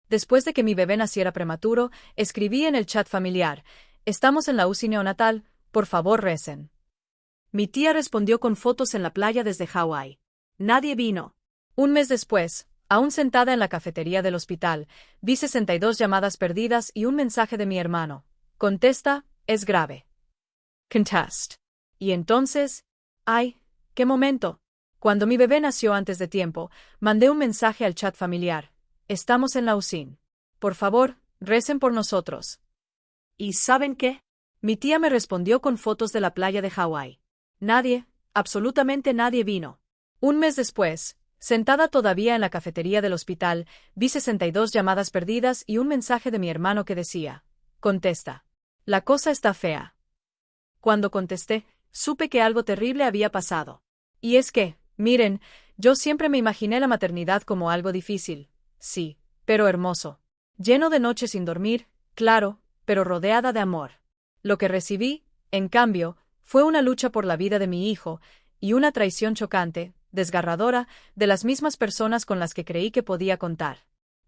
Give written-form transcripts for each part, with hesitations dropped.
Después de que mi bebé naciera prematuro, escribí en el chat familiar: estamos en la UCI neonatal, por favor recen. Mi tía respondió con fotos en la playa desde Hawái. Nadie vino. Un mes después, aún sentada en la cafetería del hospital, vi 62 llamadas perdidas y un mensaje de mi hermano. Contesta, es grave. Contest. Y entonces, ¡ay! ¡Qué momento! Cuando mi bebé nació antes de tiempo, mandé un mensaje al chat familiar. Estamos en la UCI. Por favor, recen por nosotros. ¿Y saben qué? Mi tía me respondió con fotos de la playa de Hawái. Nadie, absolutamente nadie vino. Un mes después, sentada todavía en la cafetería del hospital, vi 62 llamadas perdidas y un mensaje de mi hermano que decía: contesta. La cosa está fea. Cuando contesté, supe que algo terrible había pasado. Y es que, miren, yo siempre me imaginé la maternidad como algo difícil. Sí, pero hermoso. Lleno de noches sin dormir, claro, pero rodeada de amor. Lo que recibí, en cambio, fue una lucha por la vida de mi hijo, y una traición chocante, desgarradora, de las mismas personas con las que creí que podía contar.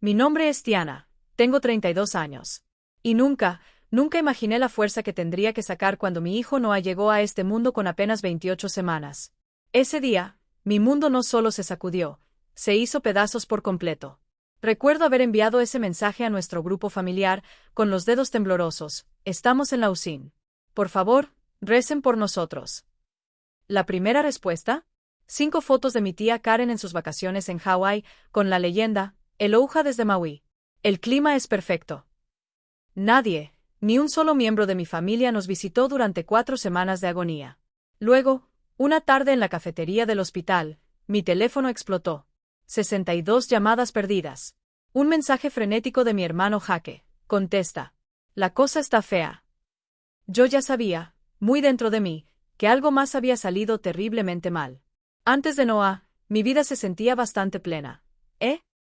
Mi nombre es Tiana, tengo 32 años. Y nunca imaginé la fuerza que tendría que sacar cuando mi hijo Noah llegó a este mundo con apenas 28 semanas. Ese día, mi mundo no solo se sacudió, se hizo pedazos por completo. Recuerdo haber enviado ese mensaje a nuestro grupo familiar, con los dedos temblorosos: estamos en la UCI. Por favor, recen por nosotros. La primera respuesta: 5 fotos de mi tía Karen en sus vacaciones en Hawái, con la leyenda: Aloha desde Maui. El clima es perfecto. Nadie, ni un solo miembro de mi familia nos visitó durante 4 semanas de agonía. Luego, una tarde en la cafetería del hospital, mi teléfono explotó. 62 llamadas perdidas. Un mensaje frenético de mi hermano Jaque: contesta. La cosa está fea. Yo ya sabía, muy dentro de mí, que algo más había salido terriblemente mal. Antes de Noah, mi vida se sentía bastante plena.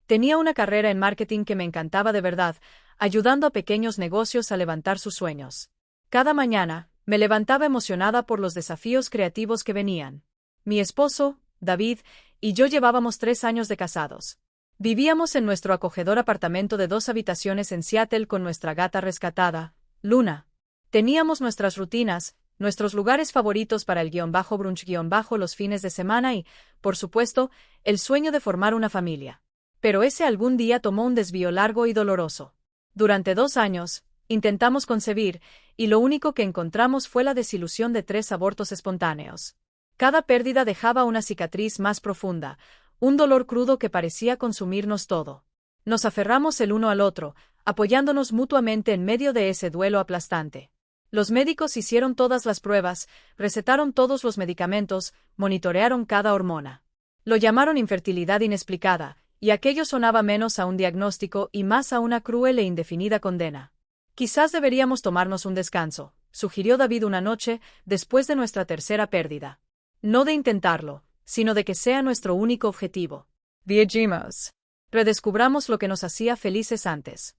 Tenía una carrera en marketing que me encantaba de verdad, ayudando a pequeños negocios a levantar sus sueños. Cada mañana, me levantaba emocionada por los desafíos creativos que venían. Mi esposo, David, y yo llevábamos 3 años de casados. Vivíamos en nuestro acogedor apartamento de 2 habitaciones en Seattle con nuestra gata rescatada, Luna. Teníamos nuestras rutinas, nuestros lugares favoritos para el _brunch_ los fines de semana y, por supuesto, el sueño de formar una familia. Pero ese algún día tomó un desvío largo y doloroso. Durante 2 años, intentamos concebir, y lo único que encontramos fue la desilusión de 3 abortos espontáneos. Cada pérdida dejaba una cicatriz más profunda, un dolor crudo que parecía consumirnos todo. Nos aferramos el uno al otro, apoyándonos mutuamente en medio de ese duelo aplastante. Los médicos hicieron todas las pruebas, recetaron todos los medicamentos, monitorearon cada hormona. Lo llamaron infertilidad inexplicada, y aquello sonaba menos a un diagnóstico y más a una cruel e indefinida condena. Quizás deberíamos tomarnos un descanso, sugirió David una noche, después de nuestra tercera pérdida. No de intentarlo, sino de que sea nuestro único objetivo. Viajemos. Redescubramos lo que nos hacía felices antes.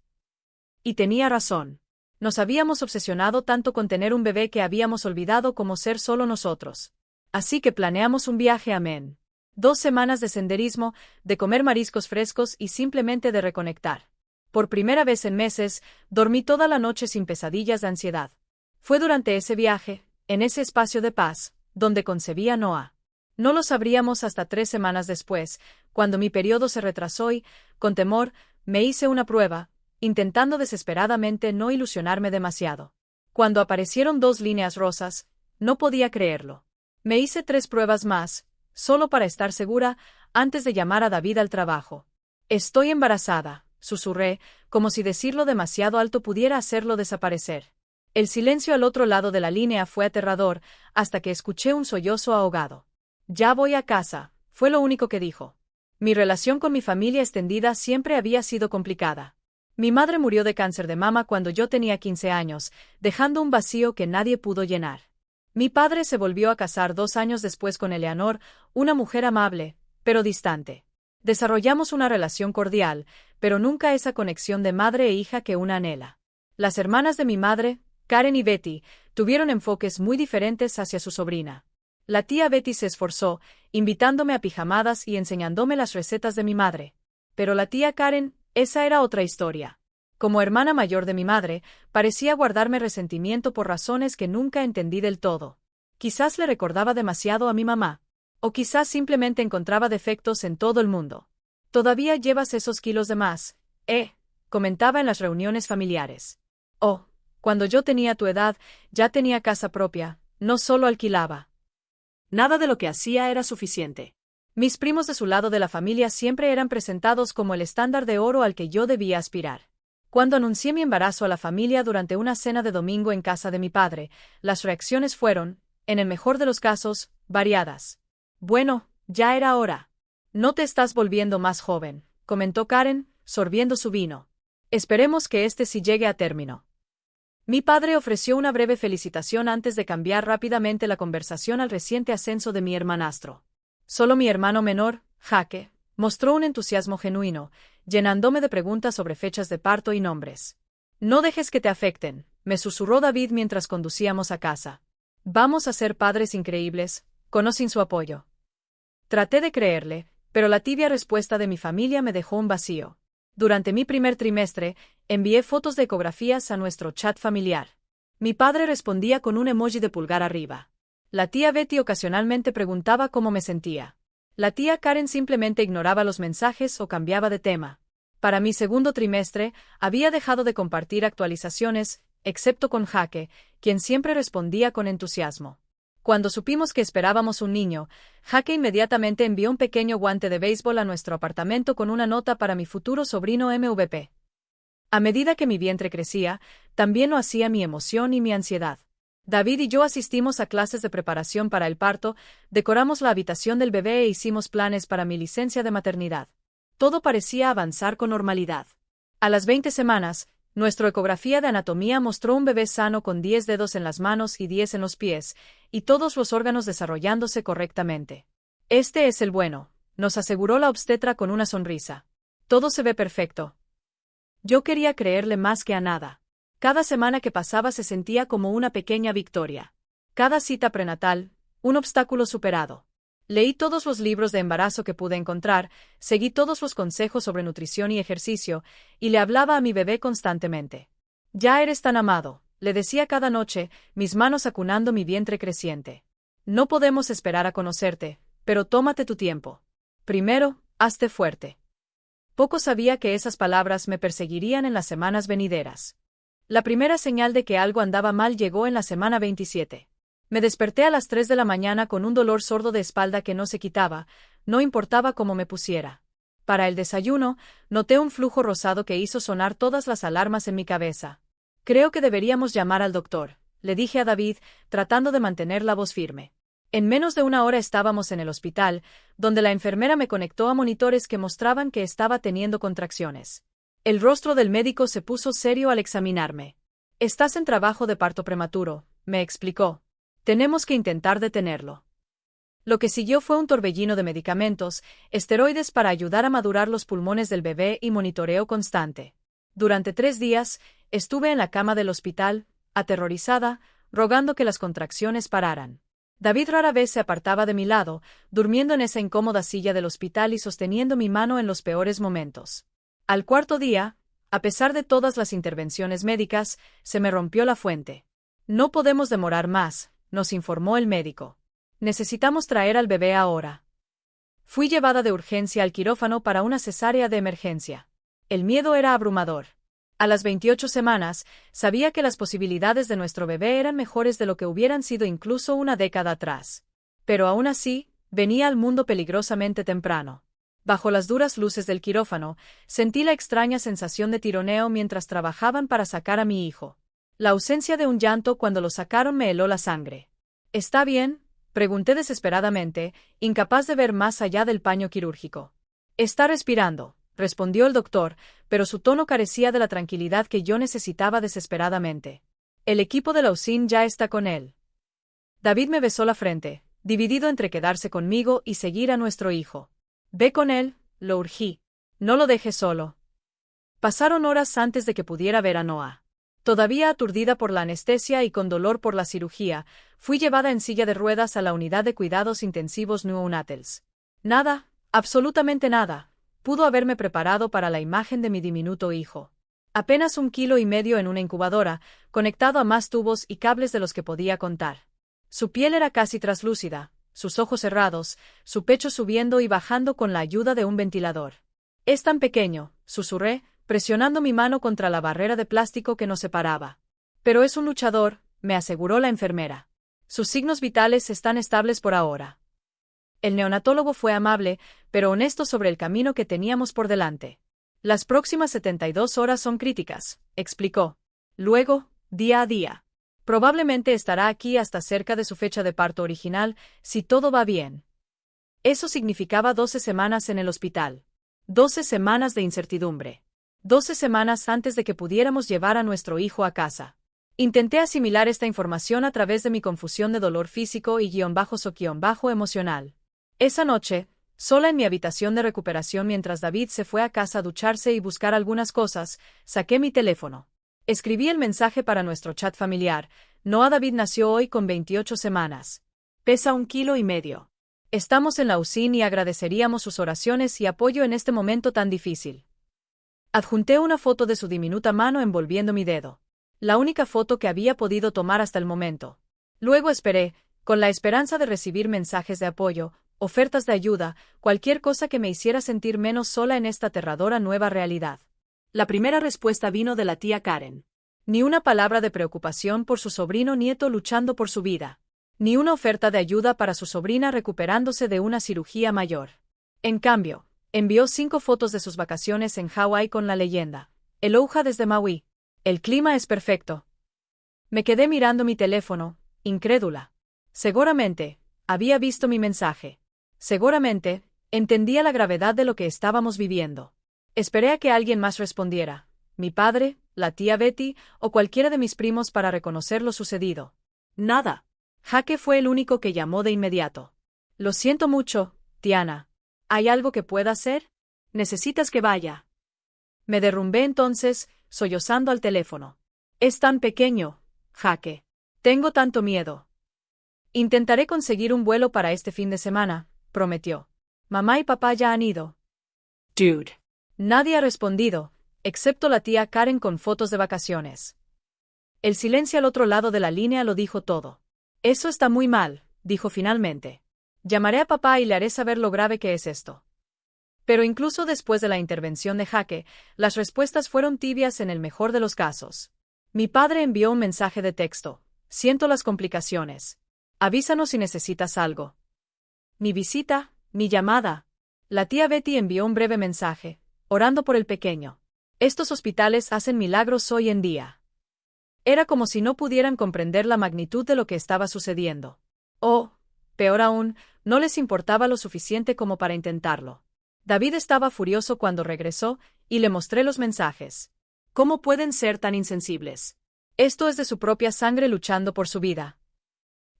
Y tenía razón. Nos habíamos obsesionado tanto con tener un bebé que habíamos olvidado cómo ser solo nosotros. Así que planeamos un viaje a Maine. 2 semanas de senderismo, de comer mariscos frescos y simplemente de reconectar. Por primera vez en meses, dormí toda la noche sin pesadillas de ansiedad. Fue durante ese viaje, en ese espacio de paz, donde concebí a Noah. No lo sabríamos hasta 3 semanas después, cuando mi periodo se retrasó y, con temor, me hice una prueba, intentando desesperadamente no ilusionarme demasiado. Cuando aparecieron 2 líneas rosas, no podía creerlo. Me hice 3 pruebas más, solo para estar segura, antes de llamar a David al trabajo. Estoy embarazada, susurré, como si decirlo demasiado alto pudiera hacerlo desaparecer. El silencio al otro lado de la línea fue aterrador, hasta que escuché un sollozo ahogado. Ya voy a casa, fue lo único que dijo. Mi relación con mi familia extendida siempre había sido complicada. Mi madre murió de cáncer de mama cuando yo tenía 15 años, dejando un vacío que nadie pudo llenar. Mi padre se volvió a casar 2 años después con Eleanor, una mujer amable, pero distante. Desarrollamos una relación cordial, pero nunca esa conexión de madre e hija que una anhela. Las hermanas de mi madre, Karen y Betty, tuvieron enfoques muy diferentes hacia su sobrina. La tía Betty se esforzó, invitándome a pijamadas y enseñándome las recetas de mi madre. Pero la tía Karen, Esa era otra historia. Como hermana mayor de mi madre, parecía guardarme resentimiento por razones que nunca entendí del todo. Quizás le recordaba demasiado a mi mamá. O quizás simplemente encontraba defectos en todo el mundo. Todavía llevas esos kilos de más, comentaba en las reuniones familiares. Oh, cuando yo tenía tu edad, ya tenía casa propia, no solo alquilaba. Nada de lo que hacía era suficiente. Mis primos de su lado de la familia siempre eran presentados como el estándar de oro al que yo debía aspirar. Cuando anuncié mi embarazo a la familia durante una cena de domingo en casa de mi padre, las reacciones fueron, en el mejor de los casos, variadas. Bueno, ya era hora. No te estás volviendo más joven, comentó Karen, sorbiendo su vino. Esperemos que este sí llegue a término. Mi padre ofreció una breve felicitación antes de cambiar rápidamente la conversación al reciente ascenso de mi hermanastro. Solo mi hermano menor, Jaque, mostró un entusiasmo genuino, llenándome de preguntas sobre fechas de parto y nombres. No dejes que te afecten, me susurró David mientras conducíamos a casa. Vamos a ser padres increíbles, con o sin su apoyo. Traté de creerle, pero la tibia respuesta de mi familia me dejó un vacío. Durante mi primer trimestre, envié fotos de ecografías a nuestro chat familiar. Mi padre respondía con un emoji de pulgar arriba. La tía Betty ocasionalmente preguntaba cómo me sentía. La tía Karen simplemente ignoraba los mensajes o cambiaba de tema. Para mi segundo trimestre, había dejado de compartir actualizaciones, excepto con Jaque, quien siempre respondía con entusiasmo. Cuando supimos que esperábamos un niño, Jaque inmediatamente envió un pequeño guante de béisbol a nuestro apartamento con una nota para mi futuro sobrino MVP. A medida que mi vientre crecía, también lo hacía mi emoción y mi ansiedad. David y yo asistimos a clases de preparación para el parto, decoramos la habitación del bebé e hicimos planes para mi licencia de maternidad. Todo parecía avanzar con normalidad. A las 20 semanas, nuestra ecografía de anatomía mostró un bebé sano con 10 dedos en las manos y 10 en los pies, y todos los órganos desarrollándose correctamente. Este es el bueno, nos aseguró la obstetra con una sonrisa. Todo se ve perfecto. Yo quería creerle más que a nada. Cada semana que pasaba se sentía como una pequeña victoria. Cada cita prenatal, un obstáculo superado. Leí todos los libros de embarazo que pude encontrar, seguí todos los consejos sobre nutrición y ejercicio, y le hablaba a mi bebé constantemente. Ya eres tan amado, le decía cada noche, mis manos acunando mi vientre creciente. No podemos esperar a conocerte, pero tómate tu tiempo. Primero, hazte fuerte. Poco sabía que esas palabras me perseguirían en las semanas venideras. La primera señal de que algo andaba mal llegó en la semana 27. Me desperté a las 3 de la mañana con un dolor sordo de espalda que no se quitaba, no importaba cómo me pusiera. Para el desayuno, noté un flujo rosado que hizo sonar todas las alarmas en mi cabeza. Creo que deberíamos llamar al doctor, le dije a David, tratando de mantener la voz firme. En menos de una hora estábamos en el hospital, donde la enfermera me conectó a monitores que mostraban que estaba teniendo contracciones. El rostro del médico se puso serio al examinarme. Estás en trabajo de parto prematuro, me explicó. Tenemos que intentar detenerlo. Lo que siguió fue un torbellino de medicamentos, esteroides para ayudar a madurar los pulmones del bebé y monitoreo constante. Durante 3 días, estuve en la cama del hospital, aterrorizada, rogando que las contracciones pararan. David rara vez se apartaba de mi lado, durmiendo en esa incómoda silla del hospital y sosteniendo mi mano en los peores momentos. Al cuarto día, a pesar de todas las intervenciones médicas, se me rompió la fuente. No podemos demorar más, nos informó el médico. Necesitamos traer al bebé ahora. Fui llevada de urgencia al quirófano para una cesárea de emergencia. El miedo era abrumador. A las 28 semanas, sabía que las posibilidades de nuestro bebé eran mejores de lo que hubieran sido incluso una década atrás. Pero aún así, venía al mundo peligrosamente temprano. Bajo las duras luces del quirófano, sentí la extraña sensación de tironeo mientras trabajaban para sacar a mi hijo. La ausencia de un llanto cuando lo sacaron me heló la sangre. ¿Está bien?, pregunté desesperadamente, incapaz de ver más allá del paño quirúrgico. Está respirando, respondió el doctor, pero su tono carecía de la tranquilidad que yo necesitaba desesperadamente. El equipo de la UCIN ya está con él. David me besó la frente, dividido entre quedarse conmigo y seguir a nuestro hijo. Ve con él, lo urgí. No lo dejes solo. Pasaron horas antes de que pudiera ver a Noah. Todavía aturdida por la anestesia y con dolor por la cirugía, fui llevada en silla de ruedas a la unidad de cuidados intensivos neonatals. Nada, absolutamente nada, Pudo haberme preparado para la imagen de mi diminuto hijo. Apenas 1,5 kilos en una incubadora, conectado a más tubos y cables de los que podía contar. Su piel era casi traslúcida, sus ojos cerrados, su pecho subiendo y bajando con la ayuda de un ventilador. «Es tan pequeño», susurré, presionando mi mano contra la barrera de plástico que nos separaba. «Pero es un luchador», me aseguró la enfermera. «Sus signos vitales están estables por ahora». El neonatólogo fue amable, pero honesto sobre el camino que teníamos por delante. «Las próximas 72 horas son críticas», explicó. «Luego, día a día. Probablemente estará aquí hasta cerca de su fecha de parto original, si todo va bien». Eso significaba 12 semanas en el hospital. 12 semanas de incertidumbre. 12 semanas antes de que pudiéramos llevar a nuestro hijo a casa. Intenté asimilar esta información a través de mi confusión de dolor físico y _emocional. Esa noche, sola en mi habitación de recuperación mientras David se fue a casa a ducharse y buscar algunas cosas, saqué mi teléfono. Escribí el mensaje para nuestro chat familiar. Noah David nació hoy con 28 semanas. Pesa 1,5 kilos. Estamos en la UCI y agradeceríamos sus oraciones y apoyo en este momento tan difícil. Adjunté una foto de su diminuta mano envolviendo mi dedo. La única foto que había podido tomar hasta el momento. Luego esperé, con la esperanza de recibir mensajes de apoyo, ofertas de ayuda, cualquier cosa que me hiciera sentir menos sola en esta aterradora nueva realidad. La primera respuesta vino de la tía Karen. Ni una palabra de preocupación por su sobrino nieto luchando por su vida. Ni una oferta de ayuda para su sobrina recuperándose de una cirugía mayor. En cambio, envió 5 fotos de sus vacaciones en Hawái con la leyenda: «Aloha desde Maui. El clima es perfecto». Me quedé mirando mi teléfono, incrédula. Seguramente, había visto mi mensaje. Seguramente, entendía la gravedad de lo que estábamos viviendo. Esperé a que alguien más respondiera, mi padre, la tía Betty, o cualquiera de mis primos para reconocer lo sucedido. Nada. Jaque fue el único que llamó de inmediato. «Lo siento mucho, Tiana. ¿Hay algo que pueda hacer? ¿Necesitas que vaya?» Me derrumbé entonces, sollozando al teléfono. «Es tan pequeño, Jaque. Tengo tanto miedo». «Intentaré conseguir un vuelo para este fin de semana», prometió. «Mamá y papá ya han ido». «Dude». Nadie ha respondido, excepto la tía Karen con fotos de vacaciones. El silencio al otro lado de la línea lo dijo todo. «Eso está muy mal», dijo finalmente. «Llamaré a papá y le haré saber lo grave que es esto». Pero incluso después de la intervención de Jaque, las respuestas fueron tibias en el mejor de los casos. Mi padre envió un mensaje de texto: «Siento las complicaciones. Avísanos si necesitas algo». Ni visita, ni llamada. La tía Betty envió un breve mensaje, orando por el pequeño. Estos hospitales hacen milagros hoy en día. Era como si no pudieran comprender la magnitud de lo que estaba sucediendo. O, peor aún, no les importaba lo suficiente como para intentarlo. David estaba furioso cuando regresó, y le mostré los mensajes. ¿Cómo pueden ser tan insensibles? Esto es de su propia sangre luchando por su vida.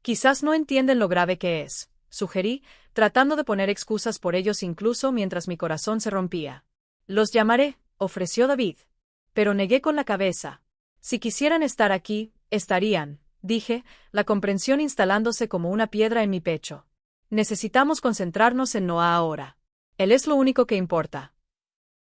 Quizás no entienden lo grave que es, sugerí, tratando de poner excusas por ellos incluso mientras mi corazón se rompía. «Los llamaré», ofreció David. Pero negué con la cabeza. «Si quisieran estar aquí, estarían», dije, la comprensión instalándose como una piedra en mi pecho. «Necesitamos concentrarnos en Noah ahora. Él es lo único que importa».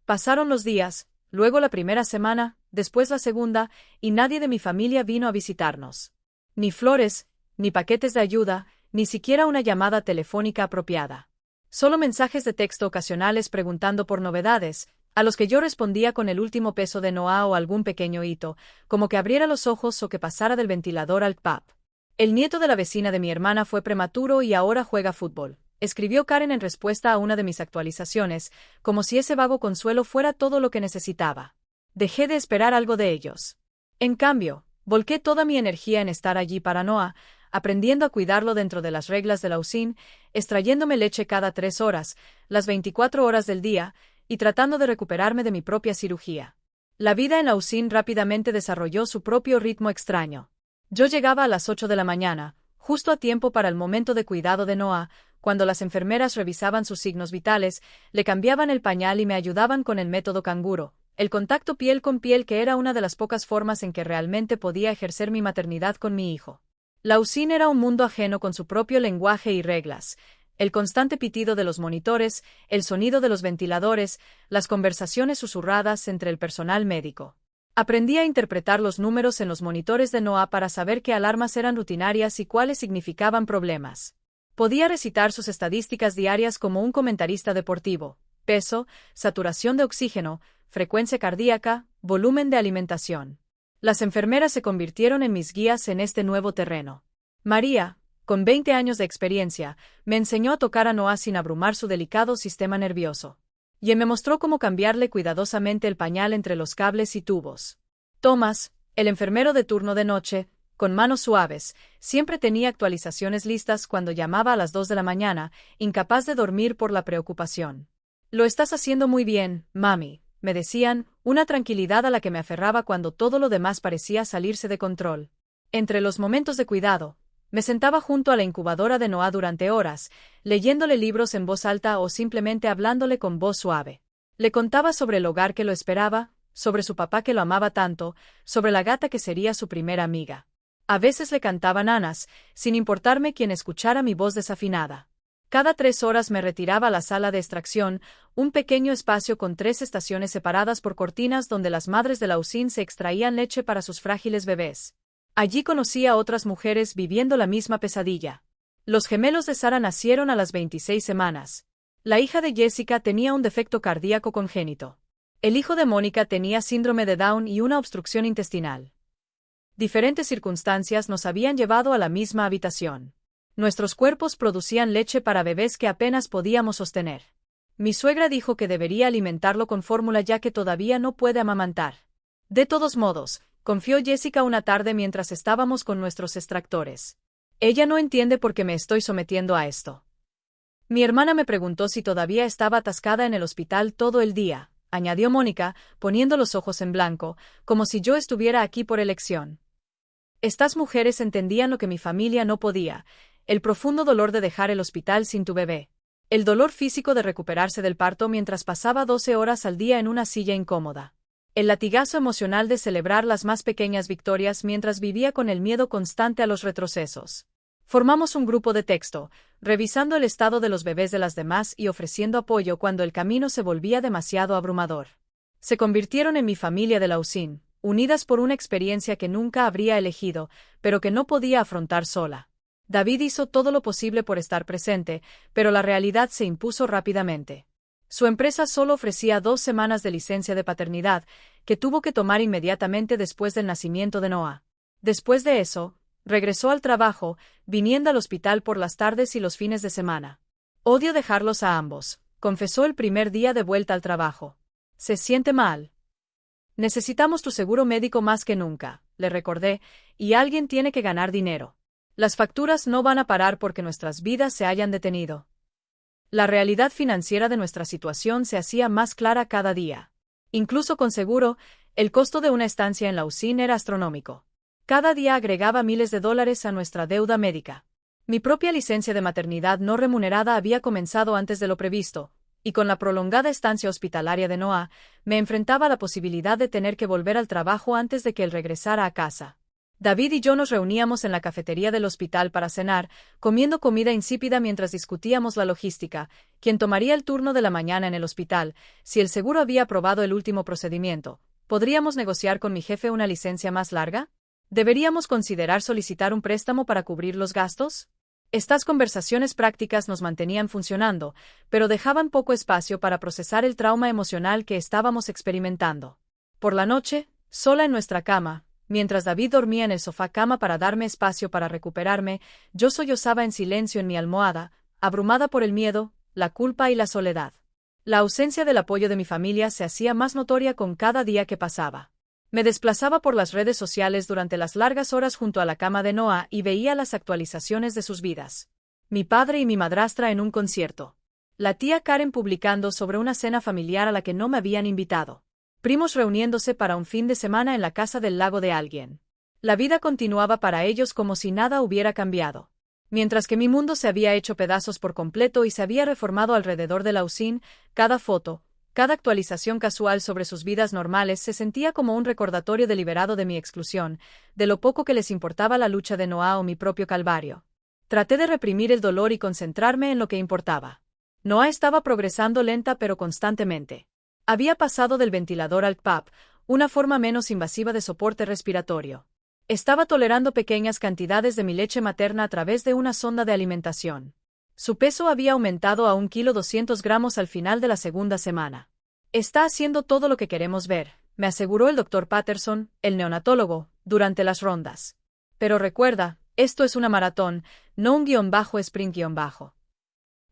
Pasaron los días, luego la primera semana, después la segunda, y nadie de mi familia vino a visitarnos. Ni flores, ni paquetes de ayuda, ni siquiera una llamada telefónica apropiada. Solo mensajes de texto ocasionales preguntando por novedades, a los que yo respondía con el último peso de Noah o algún pequeño hito, como que abriera los ojos o que pasara del ventilador al pub. «El nieto de la vecina de mi hermana fue prematuro y ahora juega fútbol», escribió Karen en respuesta a una de mis actualizaciones, como si ese vago consuelo fuera todo lo que necesitaba. Dejé de esperar algo de ellos. En cambio, volqué toda mi energía en estar allí para Noah, aprendiendo a cuidarlo dentro de las reglas de la UCI, extrayéndome leche cada 3 horas, las 24 horas del día, y tratando de recuperarme de mi propia cirugía. La vida en la UCI rápidamente desarrolló su propio ritmo extraño. Yo llegaba a las 8 de la mañana, justo a tiempo para el momento de cuidado de Noah, cuando las enfermeras revisaban sus signos vitales, le cambiaban el pañal y me ayudaban con el método canguro, el contacto piel con piel que era una de las pocas formas en que realmente podía ejercer mi maternidad con mi hijo. La UCI era un mundo ajeno con su propio lenguaje y reglas. El constante pitido de los monitores, el sonido de los ventiladores, las conversaciones susurradas entre el personal médico. Aprendí a interpretar los números en los monitores de NOAA para saber qué alarmas eran rutinarias y cuáles significaban problemas. Podía recitar sus estadísticas diarias como un comentarista deportivo: peso, saturación de oxígeno, frecuencia cardíaca, volumen de alimentación. Las enfermeras se convirtieron en mis guías en este nuevo terreno. María, con 20 años de experiencia, me enseñó a tocar a Noah sin abrumar su delicado sistema nervioso. Y me mostró cómo cambiarle cuidadosamente el pañal entre los cables y tubos. Thomas, el enfermero de turno de noche, con manos suaves, siempre tenía actualizaciones listas cuando llamaba a las 2 de la mañana, incapaz de dormir por la preocupación. «Lo estás haciendo muy bien, mami», me decían, una tranquilidad a la que me aferraba cuando todo lo demás parecía salirse de control. Entre los momentos de cuidado, me sentaba junto a la incubadora de Noah durante horas, leyéndole libros en voz alta o simplemente hablándole con voz suave. Le contaba sobre el hogar que lo esperaba, sobre su papá que lo amaba tanto, sobre la gata que sería su primera amiga. A veces le cantaba nanas, sin importarme quién escuchara mi voz desafinada. Cada 3 horas me retiraba a la sala de extracción, un pequeño espacio con 3 estaciones separadas por cortinas donde las madres de la UCIN se extraían leche para sus frágiles bebés. Allí conocí a otras mujeres viviendo la misma pesadilla. Los gemelos de Sara nacieron a las 26 semanas. La hija de Jessica tenía un defecto cardíaco congénito. El hijo de Mónica tenía síndrome de Down y una obstrucción intestinal. Diferentes circunstancias nos habían llevado a la misma habitación. Nuestros cuerpos producían leche para bebés que apenas podíamos sostener. Mi suegra dijo que debería alimentarlo con fórmula ya que todavía no puede amamantar. De todos modos, confió Jessica una tarde mientras estábamos con nuestros extractores. Ella no entiende por qué me estoy sometiendo a esto. Mi hermana me preguntó si todavía estaba atascada en el hospital todo el día, añadió Mónica, poniendo los ojos en blanco, como si yo estuviera aquí por elección. Estas mujeres entendían lo que mi familia no podía: el profundo dolor de dejar el hospital sin tu bebé. El dolor físico de recuperarse del parto mientras pasaba 12 horas al día en una silla incómoda. El latigazo emocional de celebrar las más pequeñas victorias mientras vivía con el miedo constante a los retrocesos. Formamos un grupo de texto, revisando el estado de los bebés de las demás y ofreciendo apoyo cuando el camino se volvía demasiado abrumador. Se convirtieron en mi familia de la UCIN, unidas por una experiencia que nunca habría elegido, pero que no podía afrontar sola. David hizo todo lo posible por estar presente, pero la realidad se impuso rápidamente. Su empresa solo ofrecía 2 semanas de licencia de paternidad, que tuvo que tomar inmediatamente después del nacimiento de Noah. Después de eso, regresó al trabajo, viniendo al hospital por las tardes y los fines de semana. «Odio dejarlos a ambos», confesó el primer día de vuelta al trabajo. «Se siente mal». «Necesitamos tu seguro médico más que nunca», le recordé, «y alguien tiene que ganar dinero. Las facturas no van a parar porque nuestras vidas se hayan detenido». La realidad financiera de nuestra situación se hacía más clara cada día. Incluso con seguro, el costo de una estancia en la UCIN era astronómico. Cada día agregaba miles de dólares a nuestra deuda médica. Mi propia licencia de maternidad no remunerada había comenzado antes de lo previsto, y con la prolongada estancia hospitalaria de Noah, me enfrentaba a la posibilidad de tener que volver al trabajo antes de que él regresara a casa. David y yo nos reuníamos en la cafetería del hospital para cenar, comiendo comida insípida mientras discutíamos la logística: quién tomaría el turno de la mañana en el hospital, si el seguro había aprobado el último procedimiento, ¿podríamos negociar con mi jefe una licencia más larga? ¿Deberíamos considerar solicitar un préstamo para cubrir los gastos? Estas conversaciones prácticas nos mantenían funcionando, pero dejaban poco espacio para procesar el trauma emocional que estábamos experimentando. Por la noche, sola en nuestra cama, mientras David dormía en el sofá cama para darme espacio para recuperarme, yo sollozaba en silencio en mi almohada, abrumada por el miedo, la culpa y la soledad. La ausencia del apoyo de mi familia se hacía más notoria con cada día que pasaba. Me desplazaba por las redes sociales durante las largas horas junto a la cama de Noah y veía las actualizaciones de sus vidas. Mi padre y mi madrastra en un concierto. La tía Karen publicando sobre una cena familiar a la que no me habían invitado. Primos reuniéndose para un fin de semana en la casa del lago de alguien. La vida continuaba para ellos como si nada hubiera cambiado. Mientras que mi mundo se había hecho pedazos por completo y se había reformado alrededor de la UCIN, cada foto, cada actualización casual sobre sus vidas normales se sentía como un recordatorio deliberado de mi exclusión, de lo poco que les importaba la lucha de Noah o mi propio calvario. Traté de reprimir el dolor y concentrarme en lo que importaba. Noah estaba progresando lenta pero constantemente. Había pasado del ventilador al CPAP, una forma menos invasiva de soporte respiratorio. Estaba tolerando pequeñas cantidades de mi leche materna a través de una sonda de alimentación. Su peso había aumentado a 1,2 kg al final de la segunda semana. Está haciendo todo lo que queremos ver, me aseguró el Dr. Patterson, el neonatólogo, durante las rondas. Pero recuerda, esto es una maratón, no un _sprint_.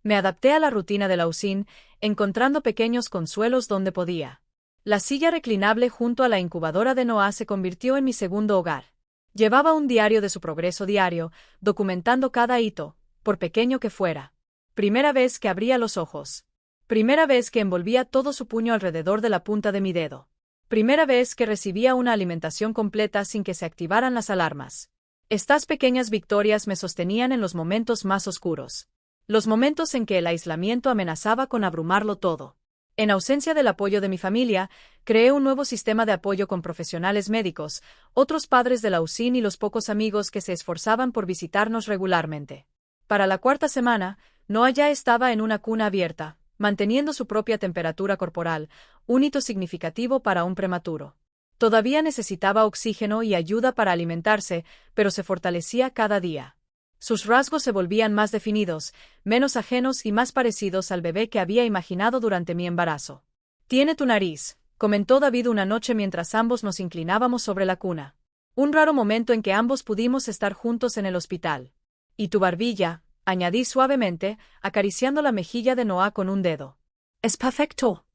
Me adapté a la rutina de la UCIN, encontrando pequeños consuelos donde podía. La silla reclinable junto a la incubadora de Noah se convirtió en mi segundo hogar. Llevaba un diario de su progreso diario, documentando cada hito, por pequeño que fuera. Primera vez que abría los ojos. Primera vez que envolvía todo su puño alrededor de la punta de mi dedo. Primera vez que recibía una alimentación completa sin que se activaran las alarmas. Estas pequeñas victorias me sostenían en los momentos más oscuros. Los momentos en que el aislamiento amenazaba con abrumarlo todo. En ausencia del apoyo de mi familia, creé un nuevo sistema de apoyo con profesionales médicos, otros padres de la UCIN y los pocos amigos que se esforzaban por visitarnos regularmente. Para la cuarta semana, Noah ya estaba en una cuna abierta, manteniendo su propia temperatura corporal, un hito significativo para un prematuro. Todavía necesitaba oxígeno y ayuda para alimentarse, pero se fortalecía cada día. Sus rasgos se volvían más definidos, menos ajenos y más parecidos al bebé que había imaginado durante mi embarazo. «Tiene tu nariz», comentó David una noche mientras ambos nos inclinábamos sobre la cuna. Un raro momento en que ambos pudimos estar juntos en el hospital. «Y tu barbilla», añadí suavemente, acariciando la mejilla de Noah con un dedo. «Es perfecto».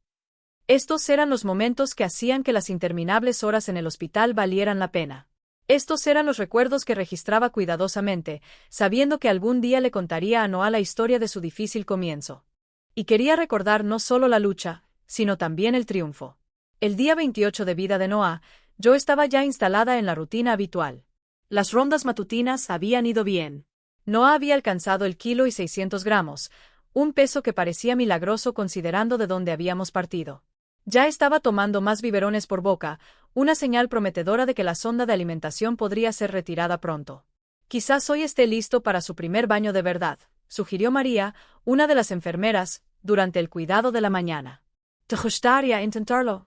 Estos eran los momentos que hacían que las interminables horas en el hospital valieran la pena. Estos eran los recuerdos que registraba cuidadosamente, sabiendo que algún día le contaría a Noah la historia de su difícil comienzo. Y quería recordar no solo la lucha, sino también el triunfo. El día 28 de vida de Noah, yo estaba ya instalada en la rutina habitual. Las rondas matutinas habían ido bien. Noah había alcanzado el 1,6 kg, un peso que parecía milagroso considerando de dónde habíamos partido. Ya estaba tomando más biberones por boca, una señal prometedora de que la sonda de alimentación podría ser retirada pronto. «Quizás hoy esté listo para su primer baño de verdad», sugirió María, una de las enfermeras, durante el cuidado de la mañana. «¿Te gustaría intentarlo?».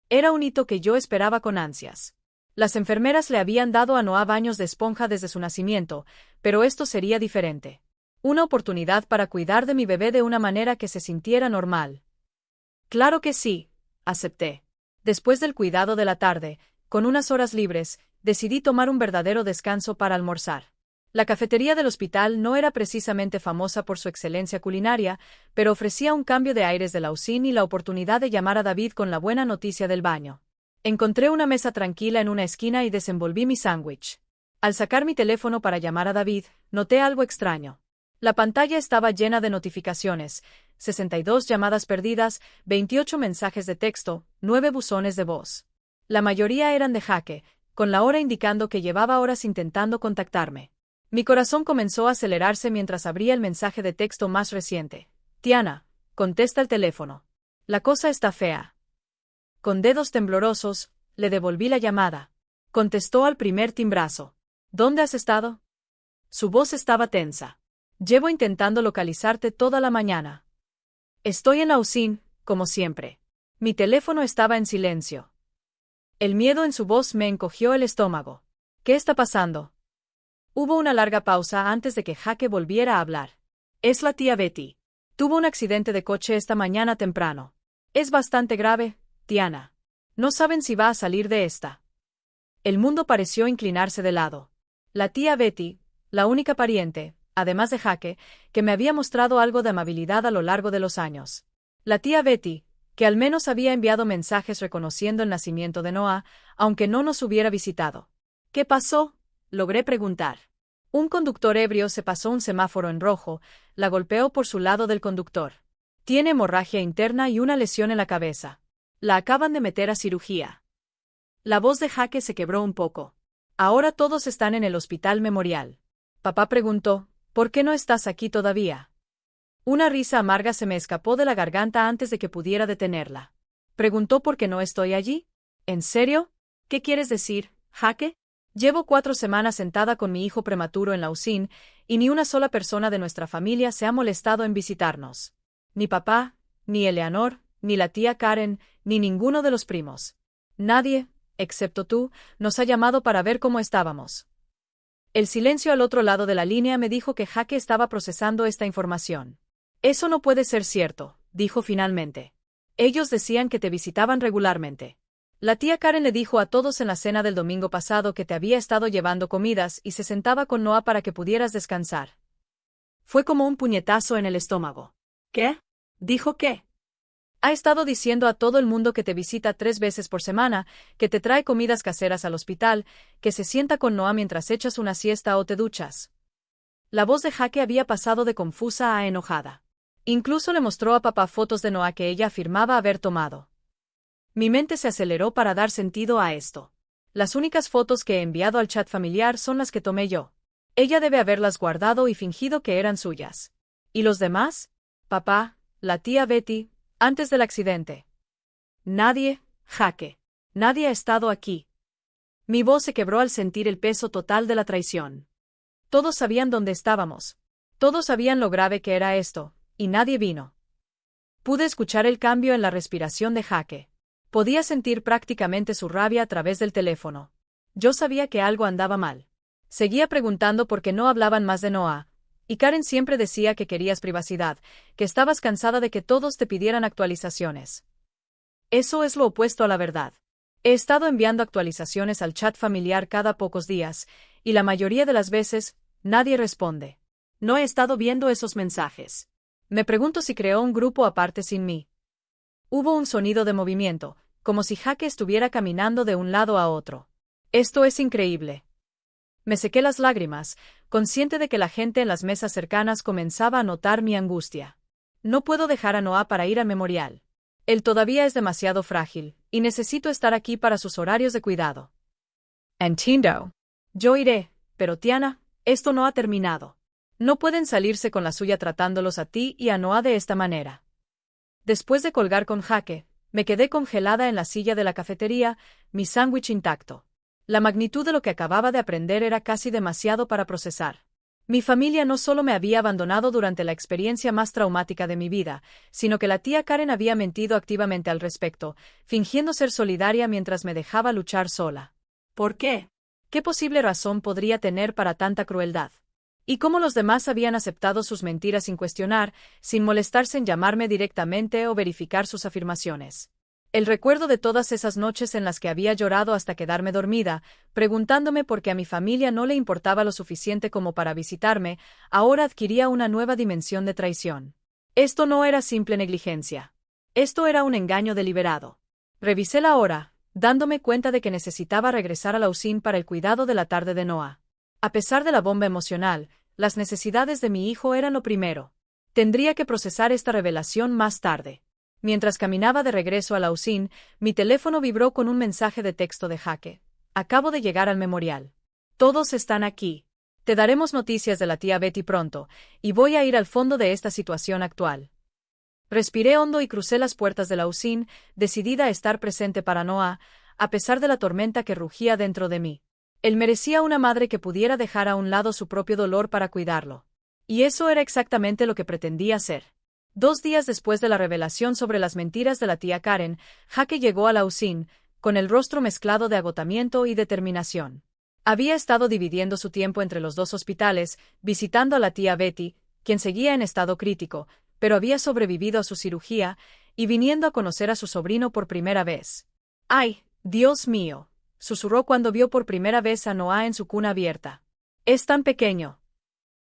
Era un hito que yo esperaba con ansias. Las enfermeras le habían dado a Noah baños de esponja desde su nacimiento, pero esto sería diferente. Una oportunidad para cuidar de mi bebé de una manera que se sintiera normal. «Claro que sí», acepté. Después del cuidado de la tarde, con unas horas libres, decidí tomar un verdadero descanso para almorzar. La cafetería del hospital no era precisamente famosa por su excelencia culinaria, pero ofrecía un cambio de aires de la UCIN y la oportunidad de llamar a David con la buena noticia del baño. Encontré una mesa tranquila en una esquina y desenvolví mi sándwich. Al sacar mi teléfono para llamar a David, noté algo extraño. La pantalla estaba llena de notificaciones, 62 llamadas perdidas, 28 mensajes de texto, 9 buzones de voz. La mayoría eran de Jake, con la hora indicando que llevaba horas intentando contactarme. Mi corazón comenzó a acelerarse mientras abría el mensaje de texto más reciente. «Tiana, contesta el teléfono. La cosa está fea». Con dedos temblorosos, le devolví la llamada. Contestó al primer timbrazo. «¿Dónde has estado?». Su voz estaba tensa. «Llevo intentando localizarte toda la mañana». «Estoy en la UCIN, como siempre». Mi teléfono estaba en silencio. El miedo en su voz me encogió el estómago. «¿Qué está pasando?». Hubo una larga pausa antes de que Jake volviera a hablar. «Es la tía Betty. Tuvo un accidente de coche esta mañana temprano. Es bastante grave, Tiana. No saben si va a salir de esta». El mundo pareció inclinarse de lado. La tía Betty, la única pariente, además de Jake, que me había mostrado algo de amabilidad a lo largo de los años. La tía Betty, que al menos había enviado mensajes reconociendo el nacimiento de Noah, aunque no nos hubiera visitado. «¿Qué pasó?», logré preguntar. Un conductor ebrio se pasó un semáforo en rojo, la golpeó por su lado del conductor. Tiene hemorragia interna y una lesión en la cabeza. La acaban de meter a cirugía. La voz de Jake se quebró un poco. «Ahora todos están en el hospital memorial». Papá preguntó, «¿Por qué no estás aquí todavía?». Una risa amarga se me escapó de la garganta antes de que pudiera detenerla. Preguntó por qué no estoy allí. «¿En serio? ¿Qué quieres decir, Jake?». Llevo 4 semanas sentada con mi hijo prematuro en la UCIN, y ni una sola persona de nuestra familia se ha molestado en visitarnos. Ni papá, ni Eleanor, ni la tía Karen, ni ninguno de los primos. Nadie, excepto tú, nos ha llamado para ver cómo estábamos. El silencio al otro lado de la línea me dijo que Jake estaba procesando esta información. Eso no puede ser cierto, dijo finalmente. Ellos decían que te visitaban regularmente. La tía Karen le dijo a todos en la cena del domingo pasado que te había estado llevando comidas y se sentaba con Noah para que pudieras descansar. Fue como un puñetazo en el estómago. ¿Qué? ¿Dijo qué? Ha estado diciendo a todo el mundo que te visita 3 veces por semana, que te trae comidas caseras al hospital, que se sienta con Noah mientras echas una siesta o te duchas. La voz de Jake había pasado de confusa a enojada. Incluso le mostró a papá fotos de Noah que ella afirmaba haber tomado. Mi mente se aceleró para dar sentido a esto. Las únicas fotos que he enviado al chat familiar son las que tomé yo. Ella debe haberlas guardado y fingido que eran suyas. ¿Y los demás? Papá, la tía Betty, antes del accidente. Nadie, Jake. Nadie ha estado aquí. Mi voz se quebró al sentir el peso total de la traición. Todos sabían dónde estábamos. Todos sabían lo grave que era esto, y nadie vino. Pude escuchar el cambio en la respiración de Jake. Podía sentir prácticamente su rabia a través del teléfono. Yo sabía que algo andaba mal. Seguía preguntando por qué no hablaban más de Noah, y Karen siempre decía que querías privacidad, que estabas cansada de que todos te pidieran actualizaciones. Eso es lo opuesto a la verdad. He estado enviando actualizaciones al chat familiar cada pocos días, y la mayoría de las veces, nadie responde. No he estado viendo esos mensajes. Me pregunto si creó un grupo aparte sin mí. Hubo un sonido de movimiento, como si Jake estuviera caminando de un lado a otro. Esto es increíble. Me sequé las lágrimas, consciente de que la gente en las mesas cercanas comenzaba a notar mi angustia. No puedo dejar a Noah para ir al memorial. Él todavía es demasiado frágil, y necesito estar aquí para sus horarios de cuidado. Entiendo. Yo iré, pero Tiana, esto no ha terminado. No pueden salirse con la suya tratándolos a ti y a Noah de esta manera. Después de colgar con Jake, me quedé congelada en la silla de la cafetería, mi sándwich intacto. La magnitud de lo que acababa de aprender era casi demasiado para procesar. Mi familia no solo me había abandonado durante la experiencia más traumática de mi vida, sino que la tía Karen había mentido activamente al respecto, fingiendo ser solidaria mientras me dejaba luchar sola. ¿Por qué? ¿Qué posible razón podría tener para tanta crueldad? Y cómo los demás habían aceptado sus mentiras sin cuestionar, sin molestarse en llamarme directamente o verificar sus afirmaciones. El recuerdo de todas esas noches en las que había llorado hasta quedarme dormida, preguntándome por qué a mi familia no le importaba lo suficiente como para visitarme, ahora adquiría una nueva dimensión de traición. Esto no era simple negligencia. Esto era un engaño deliberado. Revisé la hora, dándome cuenta de que necesitaba regresar a la UCIN para el cuidado de la tarde de Noah. A pesar de la bomba emocional, las necesidades de mi hijo eran lo primero. Tendría que procesar esta revelación más tarde. Mientras caminaba de regreso a la UCIN, mi teléfono vibró con un mensaje de texto de Jake. Acabo de llegar al memorial. Todos están aquí. Te daremos noticias de la tía Betty pronto, y voy a ir al fondo de esta situación actual. Respiré hondo y crucé las puertas de la UCIN, decidida a estar presente para Noah, a pesar de la tormenta que rugía dentro de mí. Él merecía una madre que pudiera dejar a un lado su propio dolor para cuidarlo. Y eso era exactamente lo que pretendía hacer. 2 días después de la revelación sobre las mentiras de la tía Karen, Jake llegó a la UCIN, con el rostro mezclado de agotamiento y determinación. Había estado dividiendo su tiempo entre los 2 hospitales, visitando a la tía Betty, quien seguía en estado crítico, pero había sobrevivido a su cirugía, y viniendo a conocer a su sobrino por primera vez. ¡Ay, Dios mío!, susurró cuando vio por primera vez a Noah en su cuna abierta. Es tan pequeño.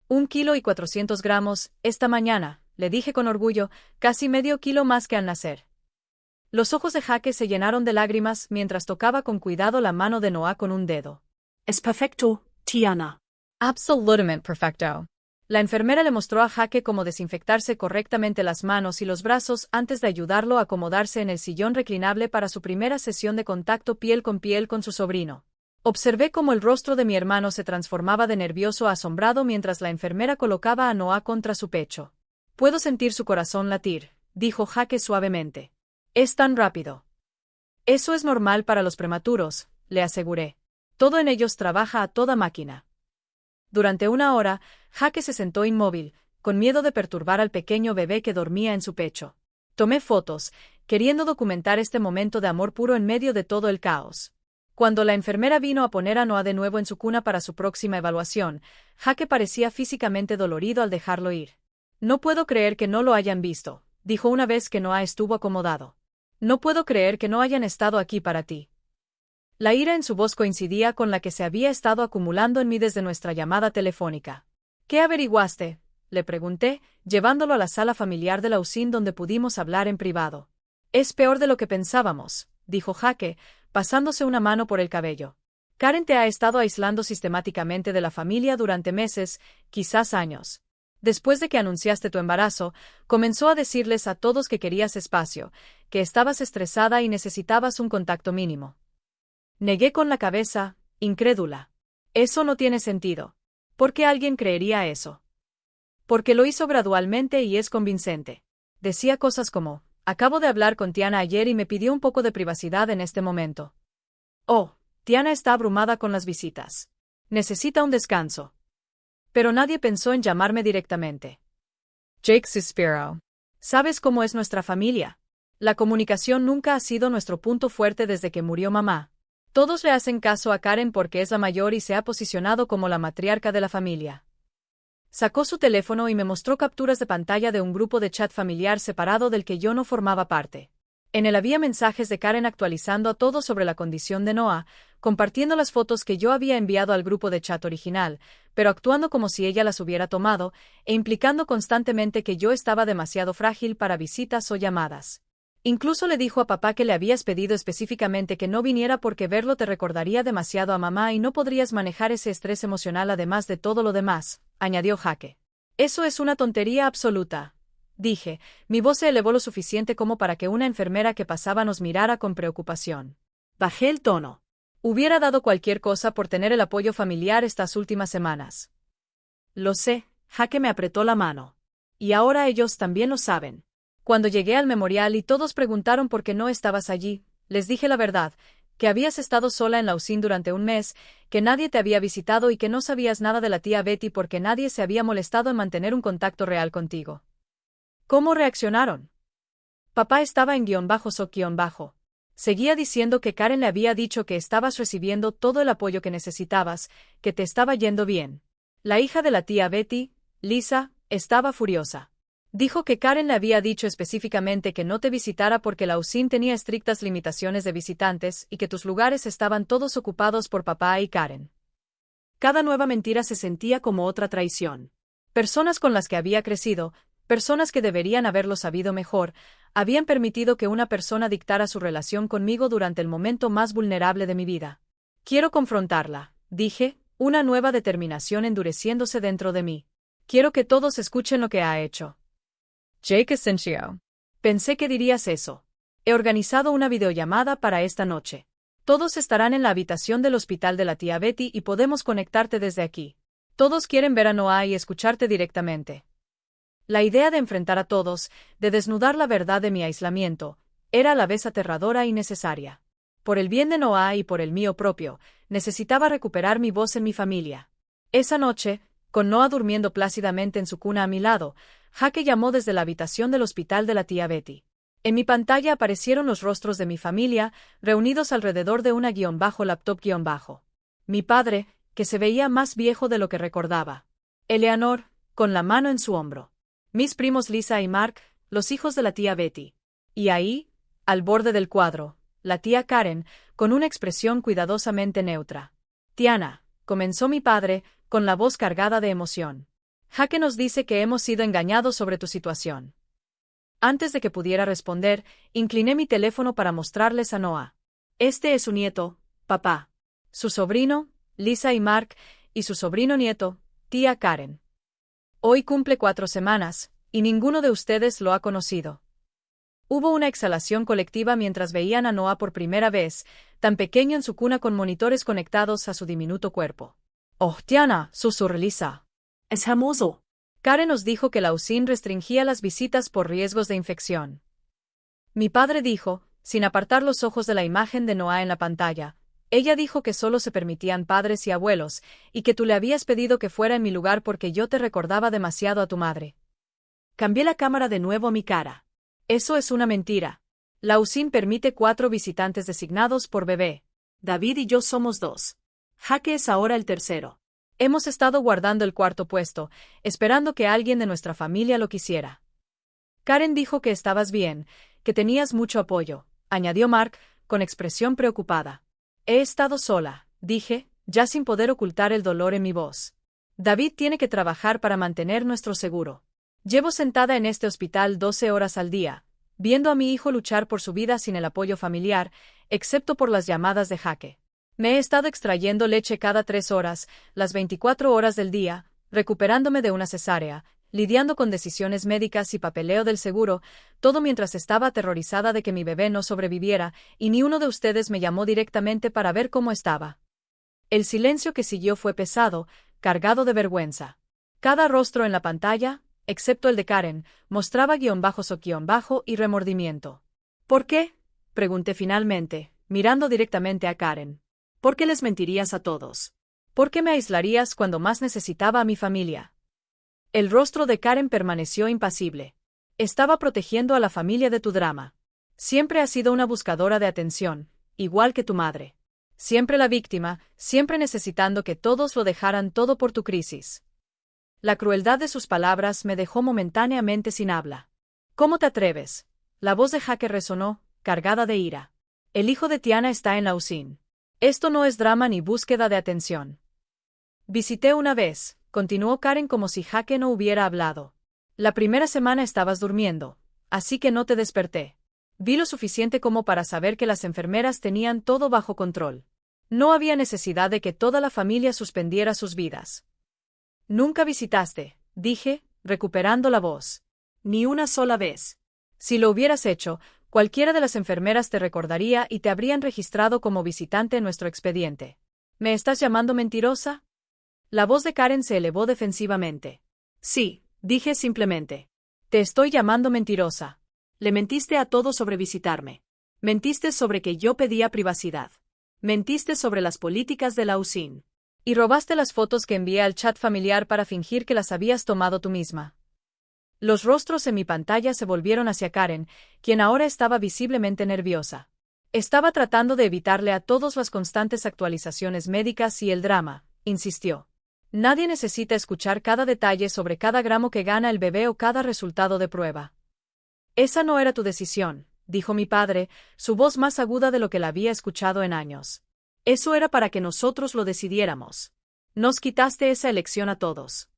1,4 kilogramos, esta mañana, le dije con orgullo, casi medio kilo más que al nacer. Los ojos de Jake se llenaron de lágrimas mientras tocaba con cuidado la mano de Noah con un dedo. Es perfecto, Tiana. Absolutamente perfecto. La enfermera le mostró a Jake cómo desinfectarse correctamente las manos y los brazos antes de ayudarlo a acomodarse en el sillón reclinable para su primera sesión de contacto piel con su sobrino. Observé cómo el rostro de mi hermano se transformaba de nervioso a asombrado mientras la enfermera colocaba a Noah contra su pecho. Puedo sentir su corazón latir, dijo Jake suavemente. Es tan rápido. Eso es normal para los prematuros, le aseguré. Todo en ellos trabaja a toda máquina. Durante una hora, Jake se sentó inmóvil, con miedo de perturbar al pequeño bebé que dormía en su pecho. Tomé fotos, queriendo documentar este momento de amor puro en medio de todo el caos. Cuando la enfermera vino a poner a Noah de nuevo en su cuna para su próxima evaluación, Jake parecía físicamente dolorido al dejarlo ir. No puedo creer que no lo hayan visto, dijo una vez que Noah estuvo acomodado. No puedo creer que no hayan estado aquí para ti. La ira en su voz coincidía con la que se había estado acumulando en mí desde nuestra llamada telefónica. ¿Qué averiguaste?, le pregunté, llevándolo a la sala familiar de la usina donde pudimos hablar en privado. Es peor de lo que pensábamos, dijo Jake, pasándose una mano por el cabello. Karen te ha estado aislando sistemáticamente de la familia durante meses, quizás años. Después de que anunciaste tu embarazo, comenzó a decirles a todos que querías espacio, que estabas estresada y necesitabas un contacto mínimo. Negué con la cabeza, incrédula. Eso no tiene sentido. ¿Por qué alguien creería eso? Porque lo hizo gradualmente y es convincente. Decía cosas como, acabo de hablar con Tiana ayer y me pidió un poco de privacidad en este momento. Oh, Tiana está abrumada con las visitas. Necesita un descanso. Pero nadie pensó en llamarme directamente. Jake Cispero. ¿Sabes cómo es nuestra familia? La comunicación nunca ha sido nuestro punto fuerte desde que murió mamá. Todos le hacen caso a Karen porque es la mayor y se ha posicionado como la matriarca de la familia. Sacó su teléfono y me mostró capturas de pantalla de un grupo de chat familiar separado del que yo no formaba parte. En él había mensajes de Karen actualizando a todos sobre la condición de Noah, compartiendo las fotos que yo había enviado al grupo de chat original, pero actuando como si ella las hubiera tomado, e implicando constantemente que yo estaba demasiado frágil para visitas o llamadas. Incluso le dijo a papá que le habías pedido específicamente que no viniera porque verlo te recordaría demasiado a mamá y no podrías manejar ese estrés emocional además de todo lo demás, añadió Jake. Eso es una tontería absoluta, dije, mi voz se elevó lo suficiente como para que una enfermera que pasaba nos mirara con preocupación. Bajé el tono. Hubiera dado cualquier cosa por tener el apoyo familiar estas últimas semanas. Lo sé, Jake me apretó la mano. Y ahora ellos también lo saben. Cuando llegué al memorial y todos preguntaron por qué no estabas allí, les dije la verdad, que habías estado sola en la usina durante un mes, que nadie te había visitado y que no sabías nada de la tía Betty porque nadie se había molestado en mantener un contacto real contigo. ¿Cómo reaccionaron? Papá estaba en _soc_. Seguía diciendo que Karen le había dicho que estabas recibiendo todo el apoyo que necesitabas, que te estaba yendo bien. La hija de la tía Betty, Lisa, estaba furiosa. Dijo que Karen le había dicho específicamente que no te visitara porque la usina tenía estrictas limitaciones de visitantes y que tus lugares estaban todos ocupados por papá y Karen. Cada nueva mentira se sentía como otra traición. Personas con las que había crecido, personas que deberían haberlo sabido mejor, habían permitido que una persona dictara su relación conmigo durante el momento más vulnerable de mi vida. Quiero confrontarla, dije, una nueva determinación endureciéndose dentro de mí. Quiero que todos escuchen lo que ha hecho. Jake Asensio. Pensé que dirías eso. He organizado una videollamada para esta noche. Todos estarán en la habitación del hospital de la tía Betty y podemos conectarte desde aquí. Todos quieren ver a Noah y escucharte directamente. La idea de enfrentar a todos, de desnudar la verdad de mi aislamiento, era a la vez aterradora y necesaria. Por el bien de Noah y por el mío propio, necesitaba recuperar mi voz en mi familia. Esa noche, con Noah durmiendo plácidamente en su cuna a mi lado, Jake llamó desde la habitación del hospital de la tía Betty. En mi pantalla aparecieron los rostros de mi familia, reunidos alrededor de una _laptop_. Mi padre, que se veía más viejo de lo que recordaba. Eleanor, con la mano en su hombro. Mis primos Lisa y Mark, los hijos de la tía Betty. Y ahí, al borde del cuadro, la tía Karen, con una expresión cuidadosamente neutra. Tiana, comenzó mi padre, con la voz cargada de emoción. Jake nos dice que hemos sido engañados sobre tu situación. Antes de que pudiera responder, incliné mi teléfono para mostrarles a Noah. Este es su nieto, papá. Su sobrino, Lisa y Mark, y su sobrino nieto, tía Karen. Hoy cumple 4 semanas, y ninguno de ustedes lo ha conocido. Hubo una exhalación colectiva mientras veían a Noah por primera vez, tan pequeño en su cuna con monitores conectados a su diminuto cuerpo. Oh, Tiana, susurró Lisa. Es hermoso. Karen nos dijo que la usina restringía las visitas por riesgos de infección. Mi padre dijo, sin apartar los ojos de la imagen de Noah en la pantalla, Ella dijo que solo se permitían padres y abuelos, y que tú le habías pedido que fuera en mi lugar porque yo te recordaba demasiado a tu madre. Cambié la cámara de nuevo a mi cara. Eso es una mentira. La USIN permite 4 visitantes designados por bebé. David y yo somos 2. Jaque es ahora el tercero. Hemos estado guardando el cuarto puesto, esperando que alguien de nuestra familia lo quisiera. Karen dijo que estabas bien, que tenías mucho apoyo, añadió Mark, con expresión preocupada. He estado sola, dije, ya sin poder ocultar el dolor en mi voz. David tiene que trabajar para mantener nuestro seguro. Llevo sentada en este hospital 12 horas al día, viendo a mi hijo luchar por su vida sin el apoyo familiar, excepto por las llamadas de Jaque. Me he estado extrayendo leche cada 3 horas, las 24 horas del día, recuperándome de una cesárea, lidiando con decisiones médicas y papeleo del seguro, todo mientras estaba aterrorizada de que mi bebé no sobreviviera, y ni uno de ustedes me llamó directamente para ver cómo estaba. El silencio que siguió fue pesado, cargado de vergüenza. Cada rostro en la pantalla, excepto el de Karen, mostraba __ y remordimiento. ¿Por qué? Pregunté finalmente, mirando directamente a Karen. ¿Por qué les mentirías a todos? ¿Por qué me aislarías cuando más necesitaba a mi familia? El rostro de Karen permaneció impasible. Estaba protegiendo a la familia de tu drama. Siempre has sido una buscadora de atención, igual que tu madre. Siempre la víctima, siempre necesitando que todos lo dejaran todo por tu crisis. La crueldad de sus palabras me dejó momentáneamente sin habla. ¿Cómo te atreves? La voz de Jaque resonó, cargada de ira. El hijo de Tiana está en la USIN. Esto no es drama ni búsqueda de atención. Visité una vez, continuó Karen como si Jaque no hubiera hablado. La primera semana estabas durmiendo, así que no te desperté. Vi lo suficiente como para saber que las enfermeras tenían todo bajo control. No había necesidad de que toda la familia suspendiera sus vidas. Nunca visitaste, dije, recuperando la voz. Ni una sola vez. Si lo hubieras hecho, cualquiera de las enfermeras te recordaría y te habrían registrado como visitante en nuestro expediente. ¿Me estás llamando mentirosa? La voz de Karen se elevó defensivamente. Sí, dije simplemente. Te estoy llamando mentirosa. Le mentiste a todos sobre visitarme. Mentiste sobre que yo pedía privacidad. Mentiste sobre las políticas de la USIN. Y robaste las fotos que envié al chat familiar para fingir que las habías tomado tú misma. Los rostros en mi pantalla se volvieron hacia Karen, quien ahora estaba visiblemente nerviosa. Estaba tratando de evitarle a todos las constantes actualizaciones médicas y el drama, insistió. Nadie necesita escuchar cada detalle sobre cada gramo que gana el bebé o cada resultado de prueba. Esa no era tu decisión, dijo mi padre, su voz más aguda de lo que la había escuchado en años. Eso era para que nosotros lo decidiéramos. Nos quitaste esa elección a todos.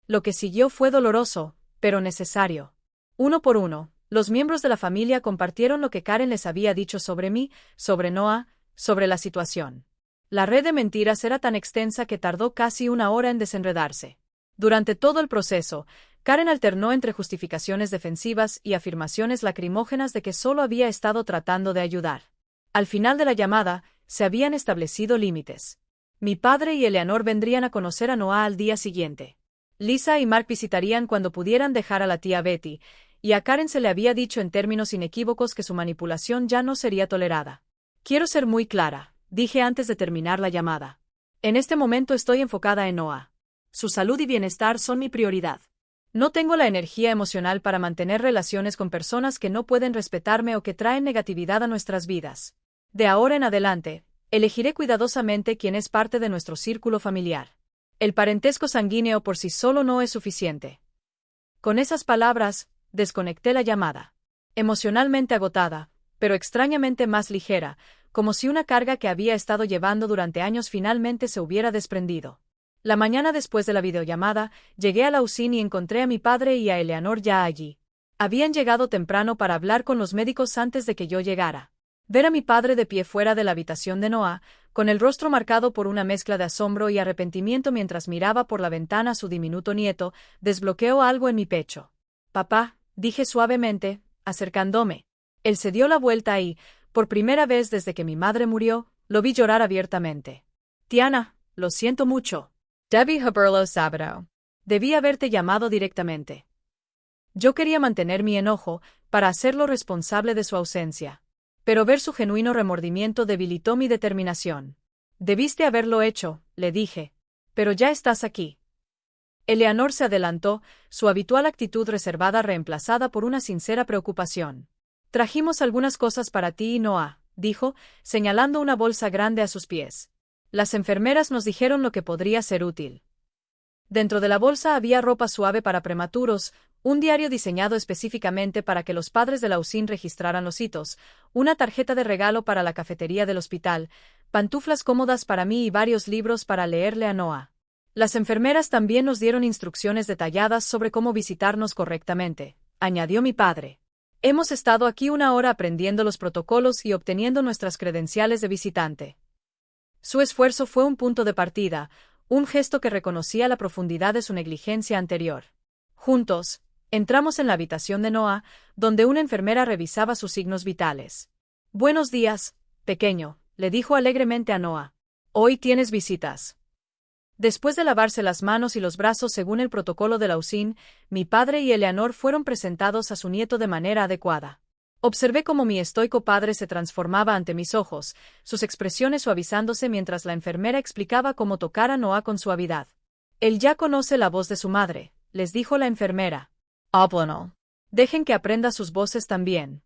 Lo que siguió fue doloroso, pero necesario. Uno por uno, los miembros de la familia compartieron lo que Karen les había dicho sobre mí, sobre Noah, sobre la situación. La red de mentiras era tan extensa que tardó casi 1 hora en desenredarse. Durante todo el proceso, Karen alternó entre justificaciones defensivas y afirmaciones lacrimógenas de que solo había estado tratando de ayudar. Al final de la llamada, se habían establecido límites. Mi padre y Eleanor vendrían a conocer a Noah al día siguiente. Lisa y Mark visitarían cuando pudieran dejar a la tía Betty, y a Karen se le había dicho en términos inequívocos que su manipulación ya no sería tolerada. Quiero ser muy clara, dije antes de terminar la llamada. En este momento estoy enfocada en Noah. Su salud y bienestar son mi prioridad. No tengo la energía emocional para mantener relaciones con personas que no pueden respetarme o que traen negatividad a nuestras vidas. De ahora en adelante, elegiré cuidadosamente quién es parte de nuestro círculo familiar. El parentesco sanguíneo por sí solo no es suficiente. Con esas palabras, desconecté la llamada. Emocionalmente agotada, pero extrañamente más ligera, como si una carga que había estado llevando durante años finalmente se hubiera desprendido. La mañana después de la videollamada, llegué a la USIN y encontré a mi padre y a Eleanor ya allí. Habían llegado temprano para hablar con los médicos antes de que yo llegara. Ver a mi padre de pie fuera de la habitación de Noah, con el rostro marcado por una mezcla de asombro y arrepentimiento mientras miraba por la ventana a su diminuto nieto, desbloqueó algo en mi pecho. Papá, dije suavemente, acercándome. Él se dio la vuelta y, por primera vez desde que mi madre murió, lo vi llorar abiertamente. Tiana, lo siento mucho. Debbie Haberlo Sábado. Debí haberte llamado directamente. Yo quería mantener mi enojo, para hacerlo responsable de su ausencia. Pero ver su genuino remordimiento debilitó mi determinación. Debiste haberlo hecho, le dije. Pero ya estás aquí. Eleanor se adelantó, su habitual actitud reservada reemplazada por una sincera preocupación. Trajimos algunas cosas para ti y Noah, dijo, señalando una bolsa grande a sus pies. Las enfermeras nos dijeron lo que podría ser útil. Dentro de la bolsa había ropa suave para prematuros, un diario diseñado específicamente para que los padres de la UCIN registraran los hitos, una tarjeta de regalo para la cafetería del hospital, pantuflas cómodas para mí y varios libros para leerle a Noah. Las enfermeras también nos dieron instrucciones detalladas sobre cómo visitarnos correctamente, añadió mi padre. Hemos estado aquí 1 hora aprendiendo los protocolos y obteniendo nuestras credenciales de visitante. Su esfuerzo fue un punto de partida, un gesto que reconocía la profundidad de su negligencia anterior. Juntos, entramos en la habitación de Noah, donde una enfermera revisaba sus signos vitales. Buenos días, pequeño, le dijo alegremente a Noah. Hoy tienes visitas. Después de lavarse las manos y los brazos según el protocolo de la UCIN, mi padre y Eleanor fueron presentados a su nieto de manera adecuada. Observé cómo mi estoico padre se transformaba ante mis ojos, sus expresiones suavizándose mientras la enfermera explicaba cómo tocar a Noah con suavidad. Él ya conoce la voz de su madre, les dijo la enfermera. Bueno. Dejen que aprenda sus voces también.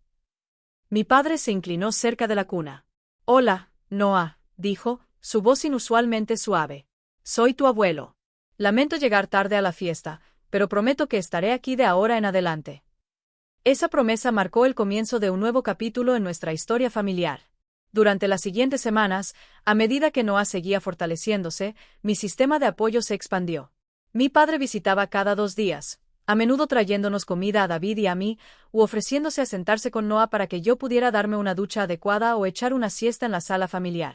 Mi padre se inclinó cerca de la cuna. Hola, Noah, dijo, su voz inusualmente suave. Soy tu abuelo. Lamento llegar tarde a la fiesta, pero prometo que estaré aquí de ahora en adelante. Esa promesa marcó el comienzo de un nuevo capítulo en nuestra historia familiar. Durante las siguientes semanas, a medida que Noah seguía fortaleciéndose, mi sistema de apoyo se expandió. Mi padre visitaba cada 2 días, a menudo trayéndonos comida a David y a mí, u ofreciéndose a sentarse con Noah para que yo pudiera darme una ducha adecuada o echar una siesta en la sala familiar.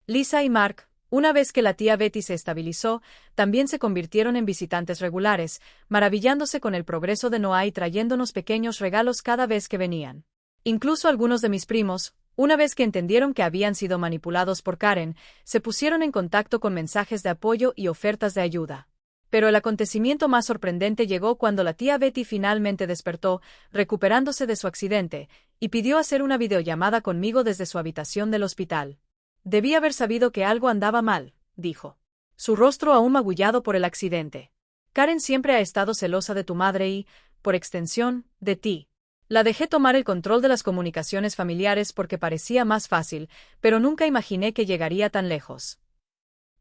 Lisa y Mark, una vez que la tía Betty se estabilizó, también se convirtieron en visitantes regulares, maravillándose con el progreso de Noah y trayéndonos pequeños regalos cada vez que venían. Incluso algunos de mis primos, una vez que entendieron que habían sido manipulados por Karen, se pusieron en contacto con mensajes de apoyo y ofertas de ayuda. Pero el acontecimiento más sorprendente llegó cuando la tía Betty finalmente despertó, recuperándose de su accidente, y pidió hacer una videollamada conmigo desde su habitación del hospital. Debí haber sabido que algo andaba mal, dijo. Su rostro aún magullado por el accidente. Karen siempre ha estado celosa de tu madre y, por extensión, de ti. La dejé tomar el control de las comunicaciones familiares porque parecía más fácil, pero nunca imaginé que llegaría tan lejos.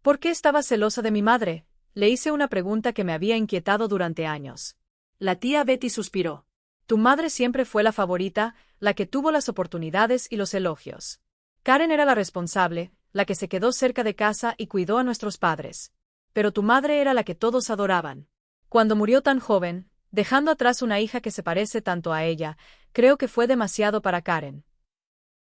¿Por qué estaba celosa de mi madre? Le hice una pregunta que me había inquietado durante años. La tía Betty suspiró. Tu madre siempre fue la favorita, la que tuvo las oportunidades y los elogios. Karen era la responsable, la que se quedó cerca de casa y cuidó a nuestros padres. Pero tu madre era la que todos adoraban. Cuando murió tan joven, dejando atrás una hija que se parece tanto a ella, creo que fue demasiado para Karen.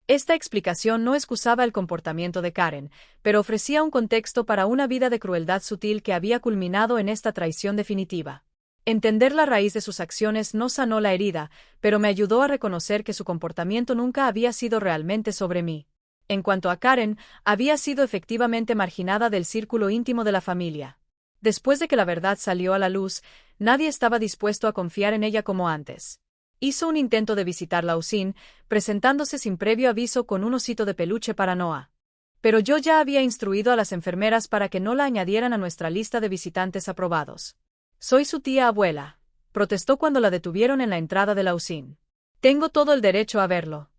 Esta explicación no excusaba el comportamiento de Karen, pero ofrecía un contexto para una vida de crueldad sutil que había culminado en esta traición definitiva. Entender la raíz de sus acciones no sanó la herida, pero me ayudó a reconocer que su comportamiento nunca había sido realmente sobre mí. En cuanto a Karen, había sido efectivamente marginada del círculo íntimo de la familia. Después de que la verdad salió a la luz, nadie estaba dispuesto a confiar en ella como antes. Hizo un intento de visitar la UCIN, presentándose sin previo aviso con un osito de peluche para Noah. Pero yo ya había instruido a las enfermeras para que no la añadieran a nuestra lista de visitantes aprobados. Soy su tía abuela, protestó cuando la detuvieron en la entrada de la UCIN. Tengo todo el derecho a verlo.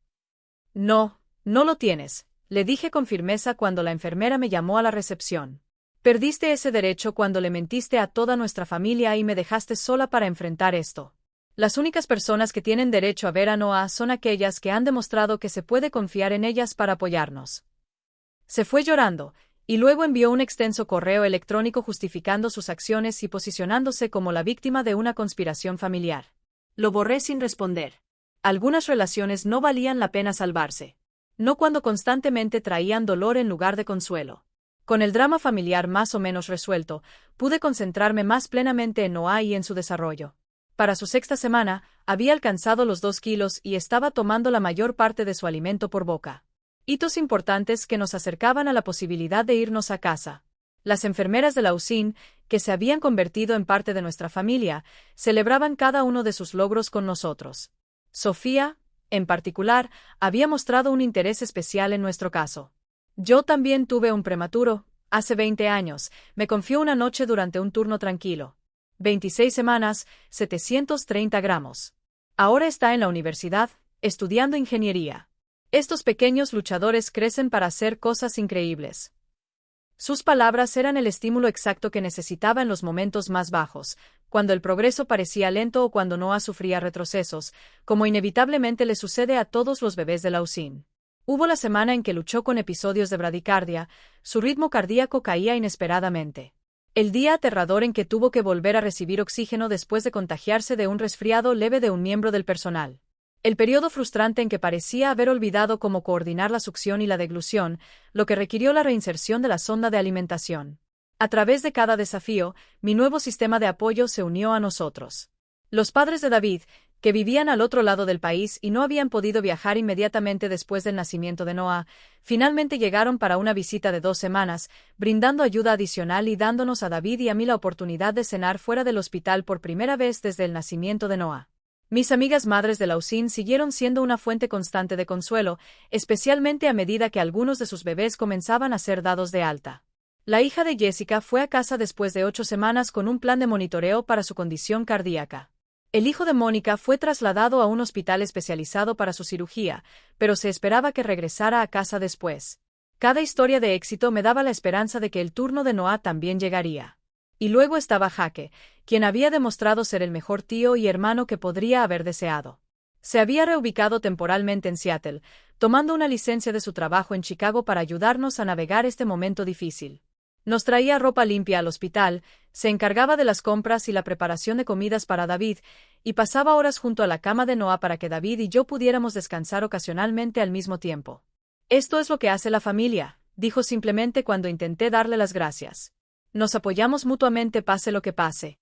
No. No lo tienes, le dije con firmeza cuando la enfermera me llamó a la recepción. Perdiste ese derecho cuando le mentiste a toda nuestra familia y me dejaste sola para enfrentar esto. Las únicas personas que tienen derecho a ver a Noah son aquellas que han demostrado que se puede confiar en ellas para apoyarnos. Se fue llorando, y luego envió un extenso correo electrónico justificando sus acciones y posicionándose como la víctima de una conspiración familiar. Lo borré sin responder. Algunas relaciones no valían la pena salvarse. No cuando constantemente traían dolor en lugar de consuelo. Con el drama familiar más o menos resuelto, pude concentrarme más plenamente en Noah y en su desarrollo. Para su 6ª semana, había alcanzado los 2 kilos y estaba tomando la mayor parte de su alimento por boca. Hitos importantes que nos acercaban a la posibilidad de irnos a casa. Las enfermeras de la UCIN, que se habían convertido en parte de nuestra familia, celebraban cada uno de sus logros con nosotros. Sofía, En particular, había mostrado un interés especial en nuestro caso. Yo también tuve un prematuro, hace 20 años, me confió una noche durante un turno tranquilo. 26 semanas, 730 gramos. Ahora está en la universidad, estudiando ingeniería. Estos pequeños luchadores crecen para hacer cosas increíbles. Sus palabras eran el estímulo exacto que necesitaba en los momentos más bajos, cuando el progreso parecía lento o cuando Noah sufría retrocesos, como inevitablemente le sucede a todos los bebés de Lausine. Hubo la semana en que luchó con episodios de bradicardia, su ritmo cardíaco caía inesperadamente. El día aterrador en que tuvo que volver a recibir oxígeno después de contagiarse de un resfriado leve de un miembro del personal. El periodo frustrante en que parecía haber olvidado cómo coordinar la succión y la deglución, lo que requirió la reinserción de la sonda de alimentación. A través de cada desafío, mi nuevo sistema de apoyo se unió a nosotros. Los padres de David, que vivían al otro lado del país y no habían podido viajar inmediatamente después del nacimiento de Noah, finalmente llegaron para una visita de 2 semanas, brindando ayuda adicional y dándonos a David y a mí la oportunidad de cenar fuera del hospital por primera vez desde el nacimiento de Noah. Mis amigas madres de Lausine siguieron siendo una fuente constante de consuelo, especialmente a medida que algunos de sus bebés comenzaban a ser dados de alta. La hija de Jessica fue a casa después de 8 semanas con un plan de monitoreo para su condición cardíaca. El hijo de Mónica fue trasladado a un hospital especializado para su cirugía, pero se esperaba que regresara a casa después. Cada historia de éxito me daba la esperanza de que el turno de Noah también llegaría. Y luego estaba Jake, quien había demostrado ser el mejor tío y hermano que podría haber deseado. Se había reubicado temporalmente en Seattle, tomando una licencia de su trabajo en Chicago para ayudarnos a navegar este momento difícil. Nos traía ropa limpia al hospital, se encargaba de las compras y la preparación de comidas para David, y pasaba horas junto a la cama de Noah para que David y yo pudiéramos descansar ocasionalmente al mismo tiempo. Esto es lo que hace la familia, dijo simplemente cuando intenté darle las gracias. Nos apoyamos mutuamente pase lo que pase.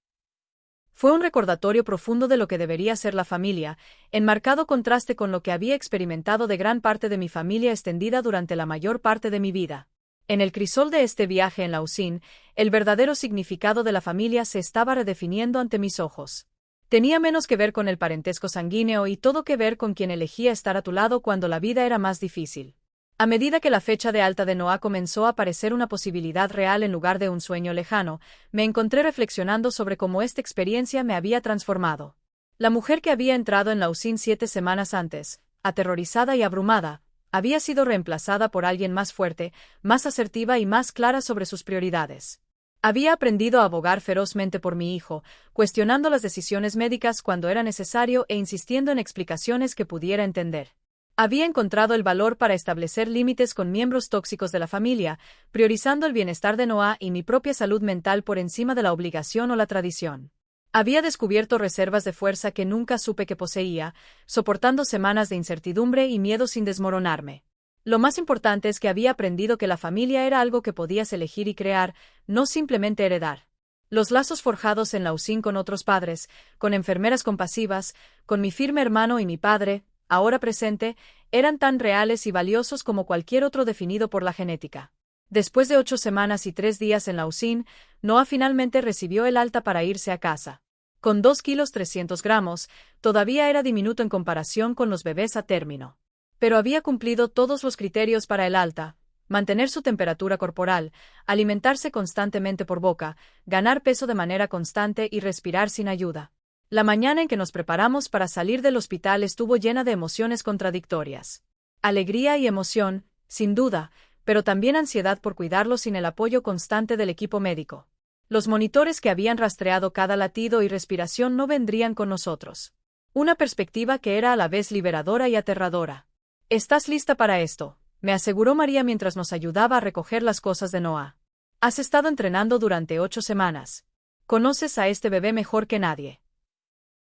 Fue un recordatorio profundo de lo que debería ser la familia, en marcado contraste con lo que había experimentado de gran parte de mi familia extendida durante la mayor parte de mi vida. En el crisol de este viaje en Lausine, el verdadero significado de la familia se estaba redefiniendo ante mis ojos. Tenía menos que ver con el parentesco sanguíneo y todo que ver con quien elegía estar a tu lado cuando la vida era más difícil. A medida que la fecha de alta de Noah comenzó a parecer una posibilidad real en lugar de un sueño lejano, me encontré reflexionando sobre cómo esta experiencia me había transformado. La mujer que había entrado en Lausine 7 semanas antes, aterrorizada y abrumada, había sido reemplazada por alguien más fuerte, más asertiva y más clara sobre sus prioridades. Había aprendido a abogar ferozmente por mi hijo, cuestionando las decisiones médicas cuando era necesario e insistiendo en explicaciones que pudiera entender. Había encontrado el valor para establecer límites con miembros tóxicos de la familia, priorizando el bienestar de Noah y mi propia salud mental por encima de la obligación o la tradición. Había descubierto reservas de fuerza que nunca supe que poseía, soportando semanas de incertidumbre y miedo sin desmoronarme. Lo más importante es que había aprendido que la familia era algo que podías elegir y crear, no simplemente heredar. Los lazos forjados en Lausine con otros padres, con enfermeras compasivas, con mi firme hermano y mi padre, ahora presente, eran tan reales y valiosos como cualquier otro definido por la genética. Después de 8 semanas y 3 días en Lausine, Noah finalmente recibió el alta para irse a casa. Con 2 kilos 300 gramos, todavía era diminuto en comparación con los bebés a término. Pero había cumplido todos los criterios para el alta: mantener su temperatura corporal, alimentarse constantemente por boca, ganar peso de manera constante y respirar sin ayuda. La mañana en que nos preparamos para salir del hospital estuvo llena de emociones contradictorias. Alegría y emoción, sin duda, pero también ansiedad por cuidarlo sin el apoyo constante del equipo médico. Los monitores que habían rastreado cada latido y respiración no vendrían con nosotros. Una perspectiva que era a la vez liberadora y aterradora. «¿Estás lista para esto?», me aseguró María mientras nos ayudaba a recoger las cosas de Noah. «Has estado entrenando durante 8 semanas. Conoces a este bebé mejor que nadie».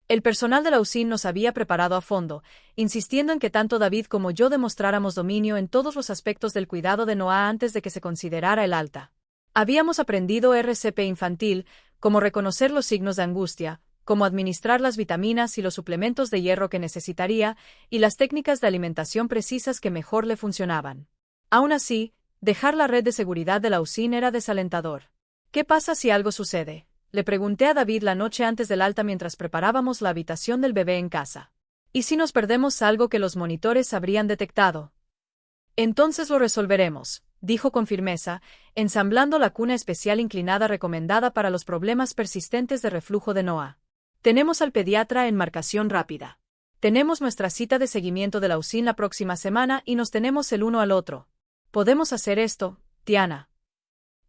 El personal de Lausine nos había preparado a fondo, insistiendo en que tanto David como yo demostráramos dominio en todos los aspectos del cuidado de Noah antes de que se considerara el alta. Habíamos aprendido RCP infantil, cómo reconocer los signos de angustia, cómo administrar las vitaminas y los suplementos de hierro que necesitaría, y las técnicas de alimentación precisas que mejor le funcionaban. Aún así, dejar la red de seguridad de Lausine era desalentador. ¿Qué pasa si algo sucede?, le pregunté a David la noche antes del alta mientras preparábamos la habitación del bebé en casa. ¿Y si nos perdemos algo que los monitores habrían detectado? Entonces lo resolveremos, dijo con firmeza, ensamblando la cuna especial inclinada recomendada para los problemas persistentes de reflujo de Noah. Tenemos al pediatra en marcación rápida. Tenemos nuestra cita de seguimiento de la UCIN la próxima semana y nos tenemos el uno al otro. Podemos hacer esto, Tiana.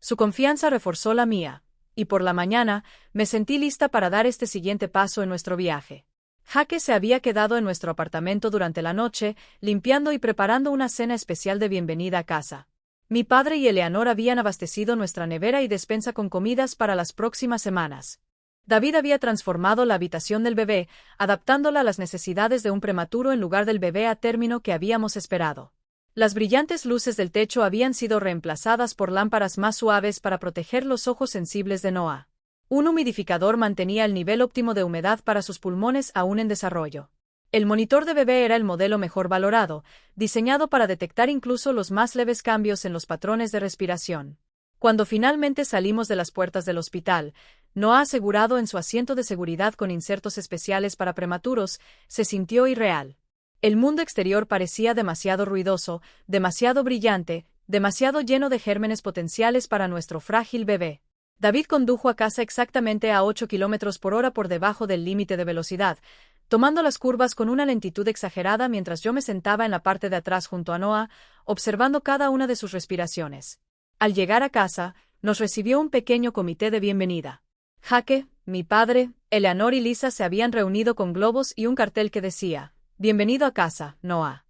Su confianza reforzó la mía, y por la mañana me sentí lista para dar este siguiente paso en nuestro viaje. Jake se había quedado en nuestro apartamento durante la noche, limpiando y preparando una cena especial de bienvenida a casa. Mi padre y Eleanor habían abastecido nuestra nevera y despensa con comidas para las próximas semanas. David había transformado la habitación del bebé, adaptándola a las necesidades de un prematuro en lugar del bebé a término que habíamos esperado. Las brillantes luces del techo habían sido reemplazadas por lámparas más suaves para proteger los ojos sensibles de Noah. Un humidificador mantenía el nivel óptimo de humedad para sus pulmones aún en desarrollo. El monitor de bebé era el modelo mejor valorado, diseñado para detectar incluso los más leves cambios en los patrones de respiración. Cuando finalmente salimos de las puertas del hospital, Noah, asegurado en su asiento de seguridad con insertos especiales para prematuros, se sintió irreal. El mundo exterior parecía demasiado ruidoso, demasiado brillante, demasiado lleno de gérmenes potenciales para nuestro frágil bebé. David condujo a casa exactamente a 8 kilómetros por hora por debajo del límite de velocidad, tomando las curvas con una lentitud exagerada mientras yo me sentaba en la parte de atrás junto a Noah, observando cada una de sus respiraciones. Al llegar a casa, nos recibió un pequeño comité de bienvenida. Jake, mi padre, Eleanor y Lisa se habían reunido con globos y un cartel que decía: «Bienvenido a casa, Noah».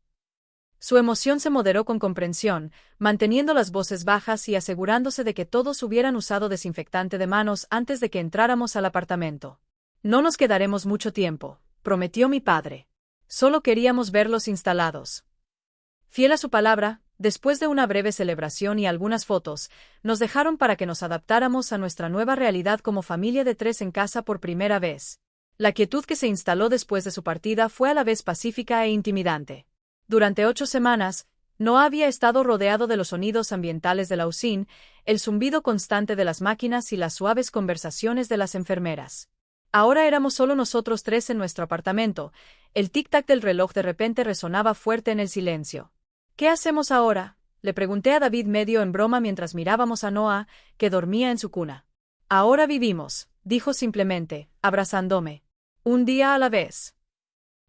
Su emoción se moderó con comprensión, manteniendo las voces bajas y asegurándose de que todos hubieran usado desinfectante de manos antes de que entráramos al apartamento. «No nos quedaremos mucho tiempo», prometió mi padre. «Solo queríamos verlos instalados». Fiel a su palabra, después de una breve celebración y algunas fotos, nos dejaron para que nos adaptáramos a nuestra nueva realidad como familia de 3 en casa por primera vez. La quietud que se instaló después de su partida fue a la vez pacífica e intimidante. Durante 8 semanas, Noah había estado rodeado de los sonidos ambientales de la UCIN, el zumbido constante de las máquinas y las suaves conversaciones de las enfermeras. Ahora éramos solo nosotros 3 en nuestro apartamento. El tic-tac del reloj de repente resonaba fuerte en el silencio. «¿Qué hacemos ahora?», le pregunté a David medio en broma mientras mirábamos a Noah, que dormía en su cuna. «Ahora vivimos», dijo simplemente, abrazándome. «Un día a la vez».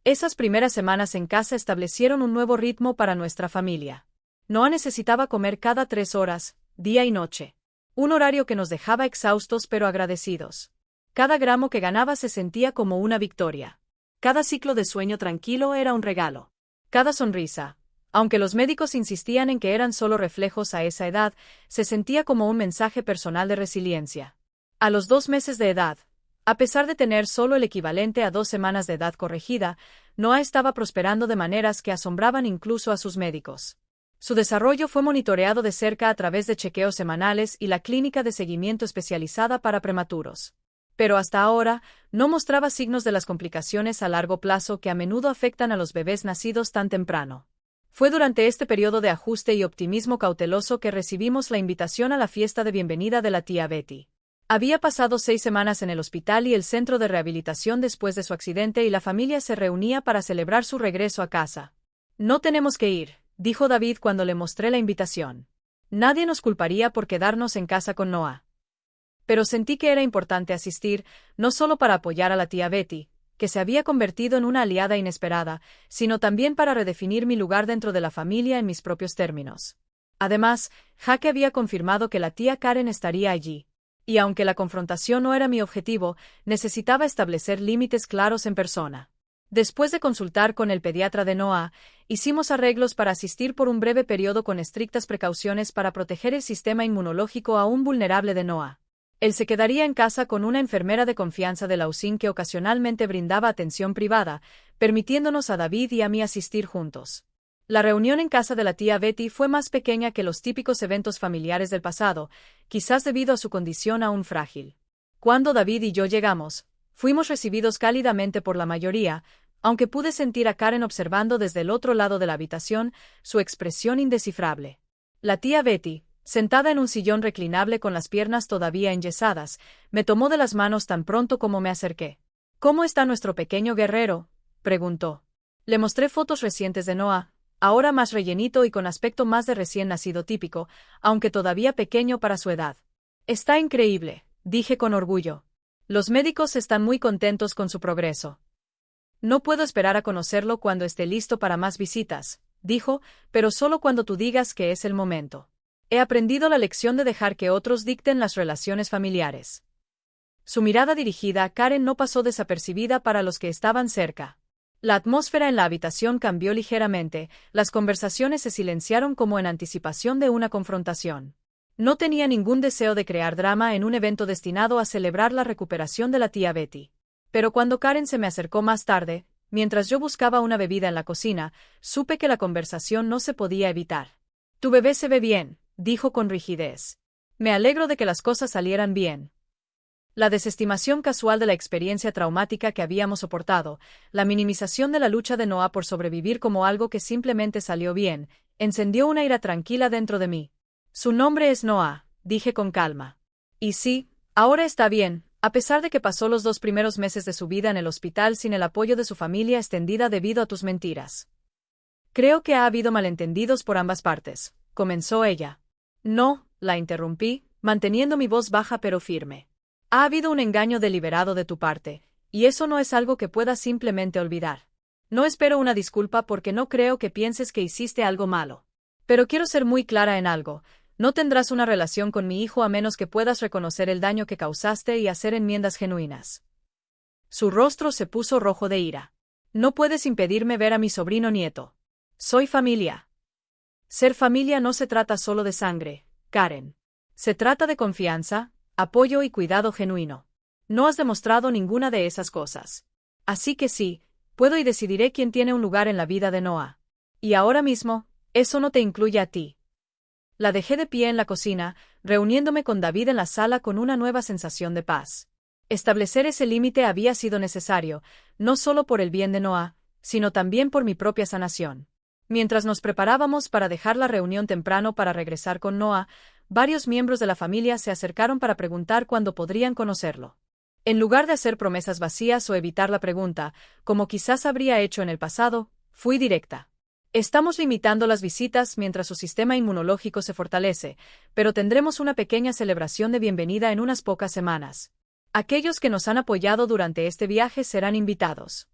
Esas primeras semanas en casa establecieron un nuevo ritmo para nuestra familia. Noah necesitaba comer cada 3 horas, día y noche. Un horario que nos dejaba exhaustos pero agradecidos. Cada gramo que ganaba se sentía como una victoria. Cada ciclo de sueño tranquilo era un regalo. Cada sonrisa, aunque los médicos insistían en que eran solo reflejos a esa edad, se sentía como un mensaje personal de resiliencia. A los 2 meses de edad, a pesar de tener solo el equivalente a 2 semanas de edad corregida, Noah estaba prosperando de maneras que asombraban incluso a sus médicos. Su desarrollo fue monitoreado de cerca a través de chequeos semanales y la clínica de seguimiento especializada para prematuros. Pero hasta ahora, no mostraba signos de las complicaciones a largo plazo que a menudo afectan a los bebés nacidos tan temprano. Fue durante este periodo de ajuste y optimismo cauteloso que recibimos la invitación a la fiesta de bienvenida de la tía Betty. Había pasado 6 semanas en el hospital y el centro de rehabilitación después de su accidente y la familia se reunía para celebrar su regreso a casa. «No tenemos que ir», dijo David cuando le mostré la invitación. «Nadie nos culparía por quedarnos en casa con Noah». Pero sentí que era importante asistir, no solo para apoyar a la tía Betty, que se había convertido en una aliada inesperada, sino también para redefinir mi lugar dentro de la familia en mis propios términos. Además, Jake había confirmado que la tía Karen estaría allí. Y aunque la confrontación no era mi objetivo, necesitaba establecer límites claros en persona. Después de consultar con el pediatra de Noah, hicimos arreglos para asistir por un breve periodo con estrictas precauciones para proteger el sistema inmunológico aún vulnerable de Noah. Él se quedaría en casa con una enfermera de confianza de la UCIN que ocasionalmente brindaba atención privada, permitiéndonos a David y a mí asistir juntos. La reunión en casa de la tía Betty fue más pequeña que los típicos eventos familiares del pasado, quizás debido a su condición aún frágil. Cuando David y yo llegamos, fuimos recibidos cálidamente por la mayoría, aunque pude sentir a Karen observando desde el otro lado de la habitación, su expresión indescifrable. La tía Betty, sentada en un sillón reclinable con las piernas todavía enyesadas, me tomó de las manos tan pronto como me acerqué. «¿Cómo está nuestro pequeño guerrero?», preguntó. Le mostré fotos recientes de Noah, ahora más rellenito y con aspecto más de recién nacido típico, aunque todavía pequeño para su edad. Está increíble, dije con orgullo. Los médicos están muy contentos con su progreso. No puedo esperar a conocerlo cuando esté listo para más visitas, dijo, pero solo cuando tú digas que es el momento. He aprendido la lección de dejar que otros dicten las relaciones familiares. Su mirada dirigida a Karen no pasó desapercibida para los que estaban cerca. La atmósfera en la habitación cambió ligeramente, las conversaciones se silenciaron como en anticipación de una confrontación. No tenía ningún deseo de crear drama en un evento destinado a celebrar la recuperación de la tía Betty. Pero cuando Karen se me acercó más tarde, mientras yo buscaba una bebida en la cocina, supe que la conversación no se podía evitar. Tu bebé se ve bien, dijo con rigidez. Me alegro de que las cosas salieran bien. La desestimación casual de la experiencia traumática que habíamos soportado, la minimización de la lucha de Noah por sobrevivir como algo que simplemente salió bien, encendió una ira tranquila dentro de mí. Su nombre es Noah, dije con calma. Y sí, ahora está bien, a pesar de que pasó los 2 primeros meses de su vida en el hospital sin el apoyo de su familia extendida debido a tus mentiras. Creo que ha habido malentendidos por ambas partes, comenzó ella. No, la interrumpí, manteniendo mi voz baja pero firme. Ha habido un engaño deliberado de tu parte, y eso no es algo que puedas simplemente olvidar. No espero una disculpa porque no creo que pienses que hiciste algo malo. Pero quiero ser muy clara en algo. No tendrás una relación con mi hijo a menos que puedas reconocer el daño que causaste y hacer enmiendas genuinas. Su rostro se puso rojo de ira. No puedes impedirme ver a mi sobrino nieto. Soy familia. Ser familia no se trata solo de sangre, Karen. Se trata de confianza, apoyo y cuidado genuino. No has demostrado ninguna de esas cosas. Así que sí, puedo y decidiré quién tiene un lugar en la vida de Noah. Y ahora mismo, eso no te incluye a ti. La dejé de pie en la cocina, reuniéndome con David en la sala con una nueva sensación de paz. Establecer ese límite había sido necesario, no solo por el bien de Noah, sino también por mi propia sanación. Mientras nos preparábamos para dejar la reunión temprano para regresar con Noah, varios miembros de la familia se acercaron para preguntar cuándo podrían conocerlo. En lugar de hacer promesas vacías o evitar la pregunta, como quizás habría hecho en el pasado, fui directa. Estamos limitando las visitas mientras su sistema inmunológico se fortalece, pero tendremos una pequeña celebración de bienvenida en unas pocas semanas. Aquellos que nos han apoyado durante este viaje serán invitados.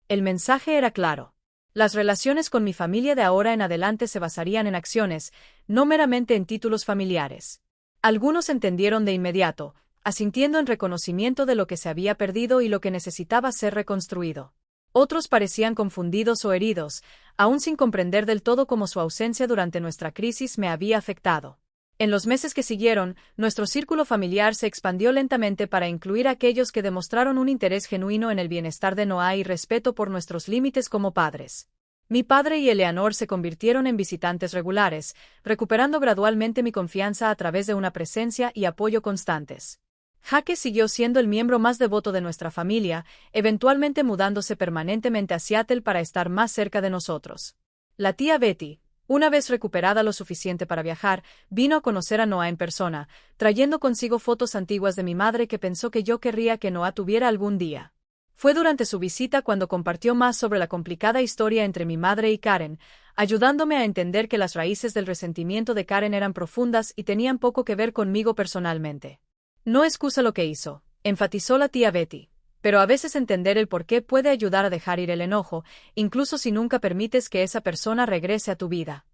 El mensaje era claro. Las relaciones con mi familia de ahora en adelante se basarían en acciones, no meramente en títulos familiares. Algunos entendieron de inmediato, asintiendo en reconocimiento de lo que se había perdido y lo que necesitaba ser reconstruido. Otros parecían confundidos o heridos, aún sin comprender del todo cómo su ausencia durante nuestra crisis me había afectado. En los meses que siguieron, nuestro círculo familiar se expandió lentamente para incluir a aquellos que demostraron un interés genuino en el bienestar de Noah y respeto por nuestros límites como padres. Mi padre y Eleanor se convirtieron en visitantes regulares, recuperando gradualmente mi confianza a través de una presencia y apoyo constantes. Jake siguió siendo el miembro más devoto de nuestra familia, eventualmente mudándose permanentemente a Seattle para estar más cerca de nosotros. La tía Betty, una vez recuperada lo suficiente para viajar, vino a conocer a Noah en persona, trayendo consigo fotos antiguas de mi madre que pensó que yo querría que Noah tuviera algún día. Fue durante su visita cuando compartió más sobre la complicada historia entre mi madre y Karen, ayudándome a entender que las raíces del resentimiento de Karen eran profundas y tenían poco que ver conmigo personalmente. No excusa lo que hizo, enfatizó la tía Betty, pero a veces entender el porqué puede ayudar a dejar ir el enojo, incluso si nunca permites que esa persona regrese a tu vida.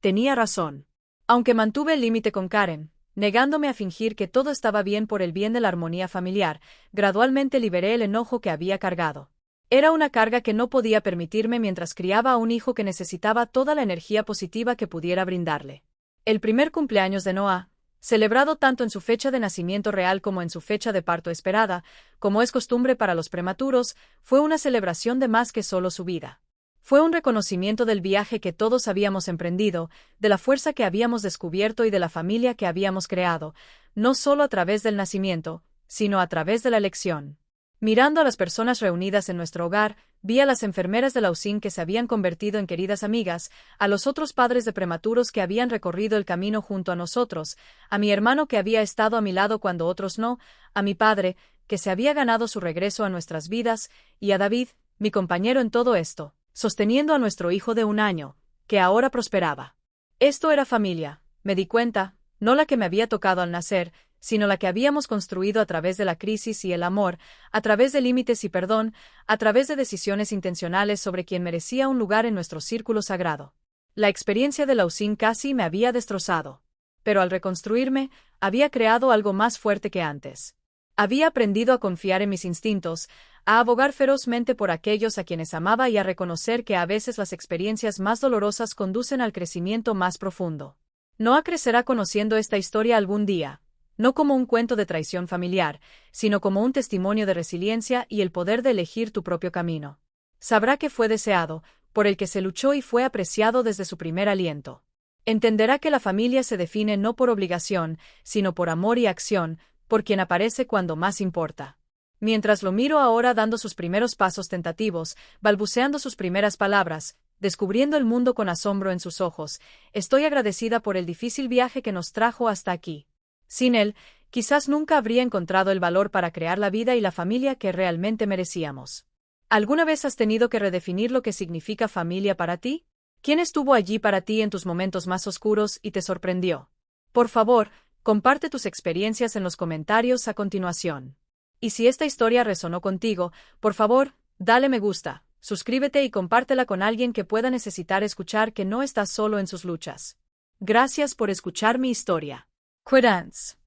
Tenía razón. Aunque mantuve el límite con Karen, negándome a fingir que todo estaba bien por el bien de la armonía familiar, gradualmente liberé el enojo que había cargado. Era una carga que no podía permitirme mientras criaba a un hijo que necesitaba toda la energía positiva que pudiera brindarle. El primer cumpleaños de Noah, celebrado tanto en su fecha de nacimiento real como en su fecha de parto esperada, como es costumbre para los prematuros, fue una celebración de más que solo su vida. Fue un reconocimiento del viaje que todos habíamos emprendido, de la fuerza que habíamos descubierto y de la familia que habíamos creado, no solo a través del nacimiento, sino a través de la elección. Mirando a las personas reunidas en nuestro hogar, vi a las enfermeras de la USIN que se habían convertido en queridas amigas, a los otros padres de prematuros que habían recorrido el camino junto a nosotros, a mi hermano que había estado a mi lado cuando otros no, a mi padre, que se había ganado su regreso a nuestras vidas, y a David, mi compañero en todo esto, sosteniendo a nuestro hijo de 1 año, que ahora prosperaba. Esto era familia, me di cuenta, no la que me había tocado al nacer, sino la que habíamos construido a través de la crisis y el amor, a través de límites y perdón, a través de decisiones intencionales sobre quien merecía un lugar en nuestro círculo sagrado. La experiencia de Lausanne casi me había destrozado. Pero al reconstruirme, había creado algo más fuerte que antes. Había aprendido a confiar en mis instintos, a abogar ferozmente por aquellos a quienes amaba y a reconocer que a veces las experiencias más dolorosas conducen al crecimiento más profundo. Noah crecerá conociendo esta historia algún día, no como un cuento de traición familiar, sino como un testimonio de resiliencia y el poder de elegir tu propio camino. Sabrá que fue deseado, por el que se luchó y fue apreciado desde su primer aliento. Entenderá que la familia se define no por obligación, sino por amor y acción, por quien aparece cuando más importa. Mientras lo miro ahora dando sus primeros pasos tentativos, balbuceando sus primeras palabras, descubriendo el mundo con asombro en sus ojos, estoy agradecida por el difícil viaje que nos trajo hasta aquí. Sin él, quizás nunca habría encontrado el valor para crear la vida y la familia que realmente merecíamos. ¿Alguna vez has tenido que redefinir lo que significa familia para ti? ¿Quién estuvo allí para ti en tus momentos más oscuros y te sorprendió? Por favor, comparte tus experiencias en los comentarios a continuación. Y si esta historia resonó contigo, por favor, dale me gusta, suscríbete y compártela con alguien que pueda necesitar escuchar que no estás solo en sus luchas. Gracias por escuchar mi historia. Cuídense.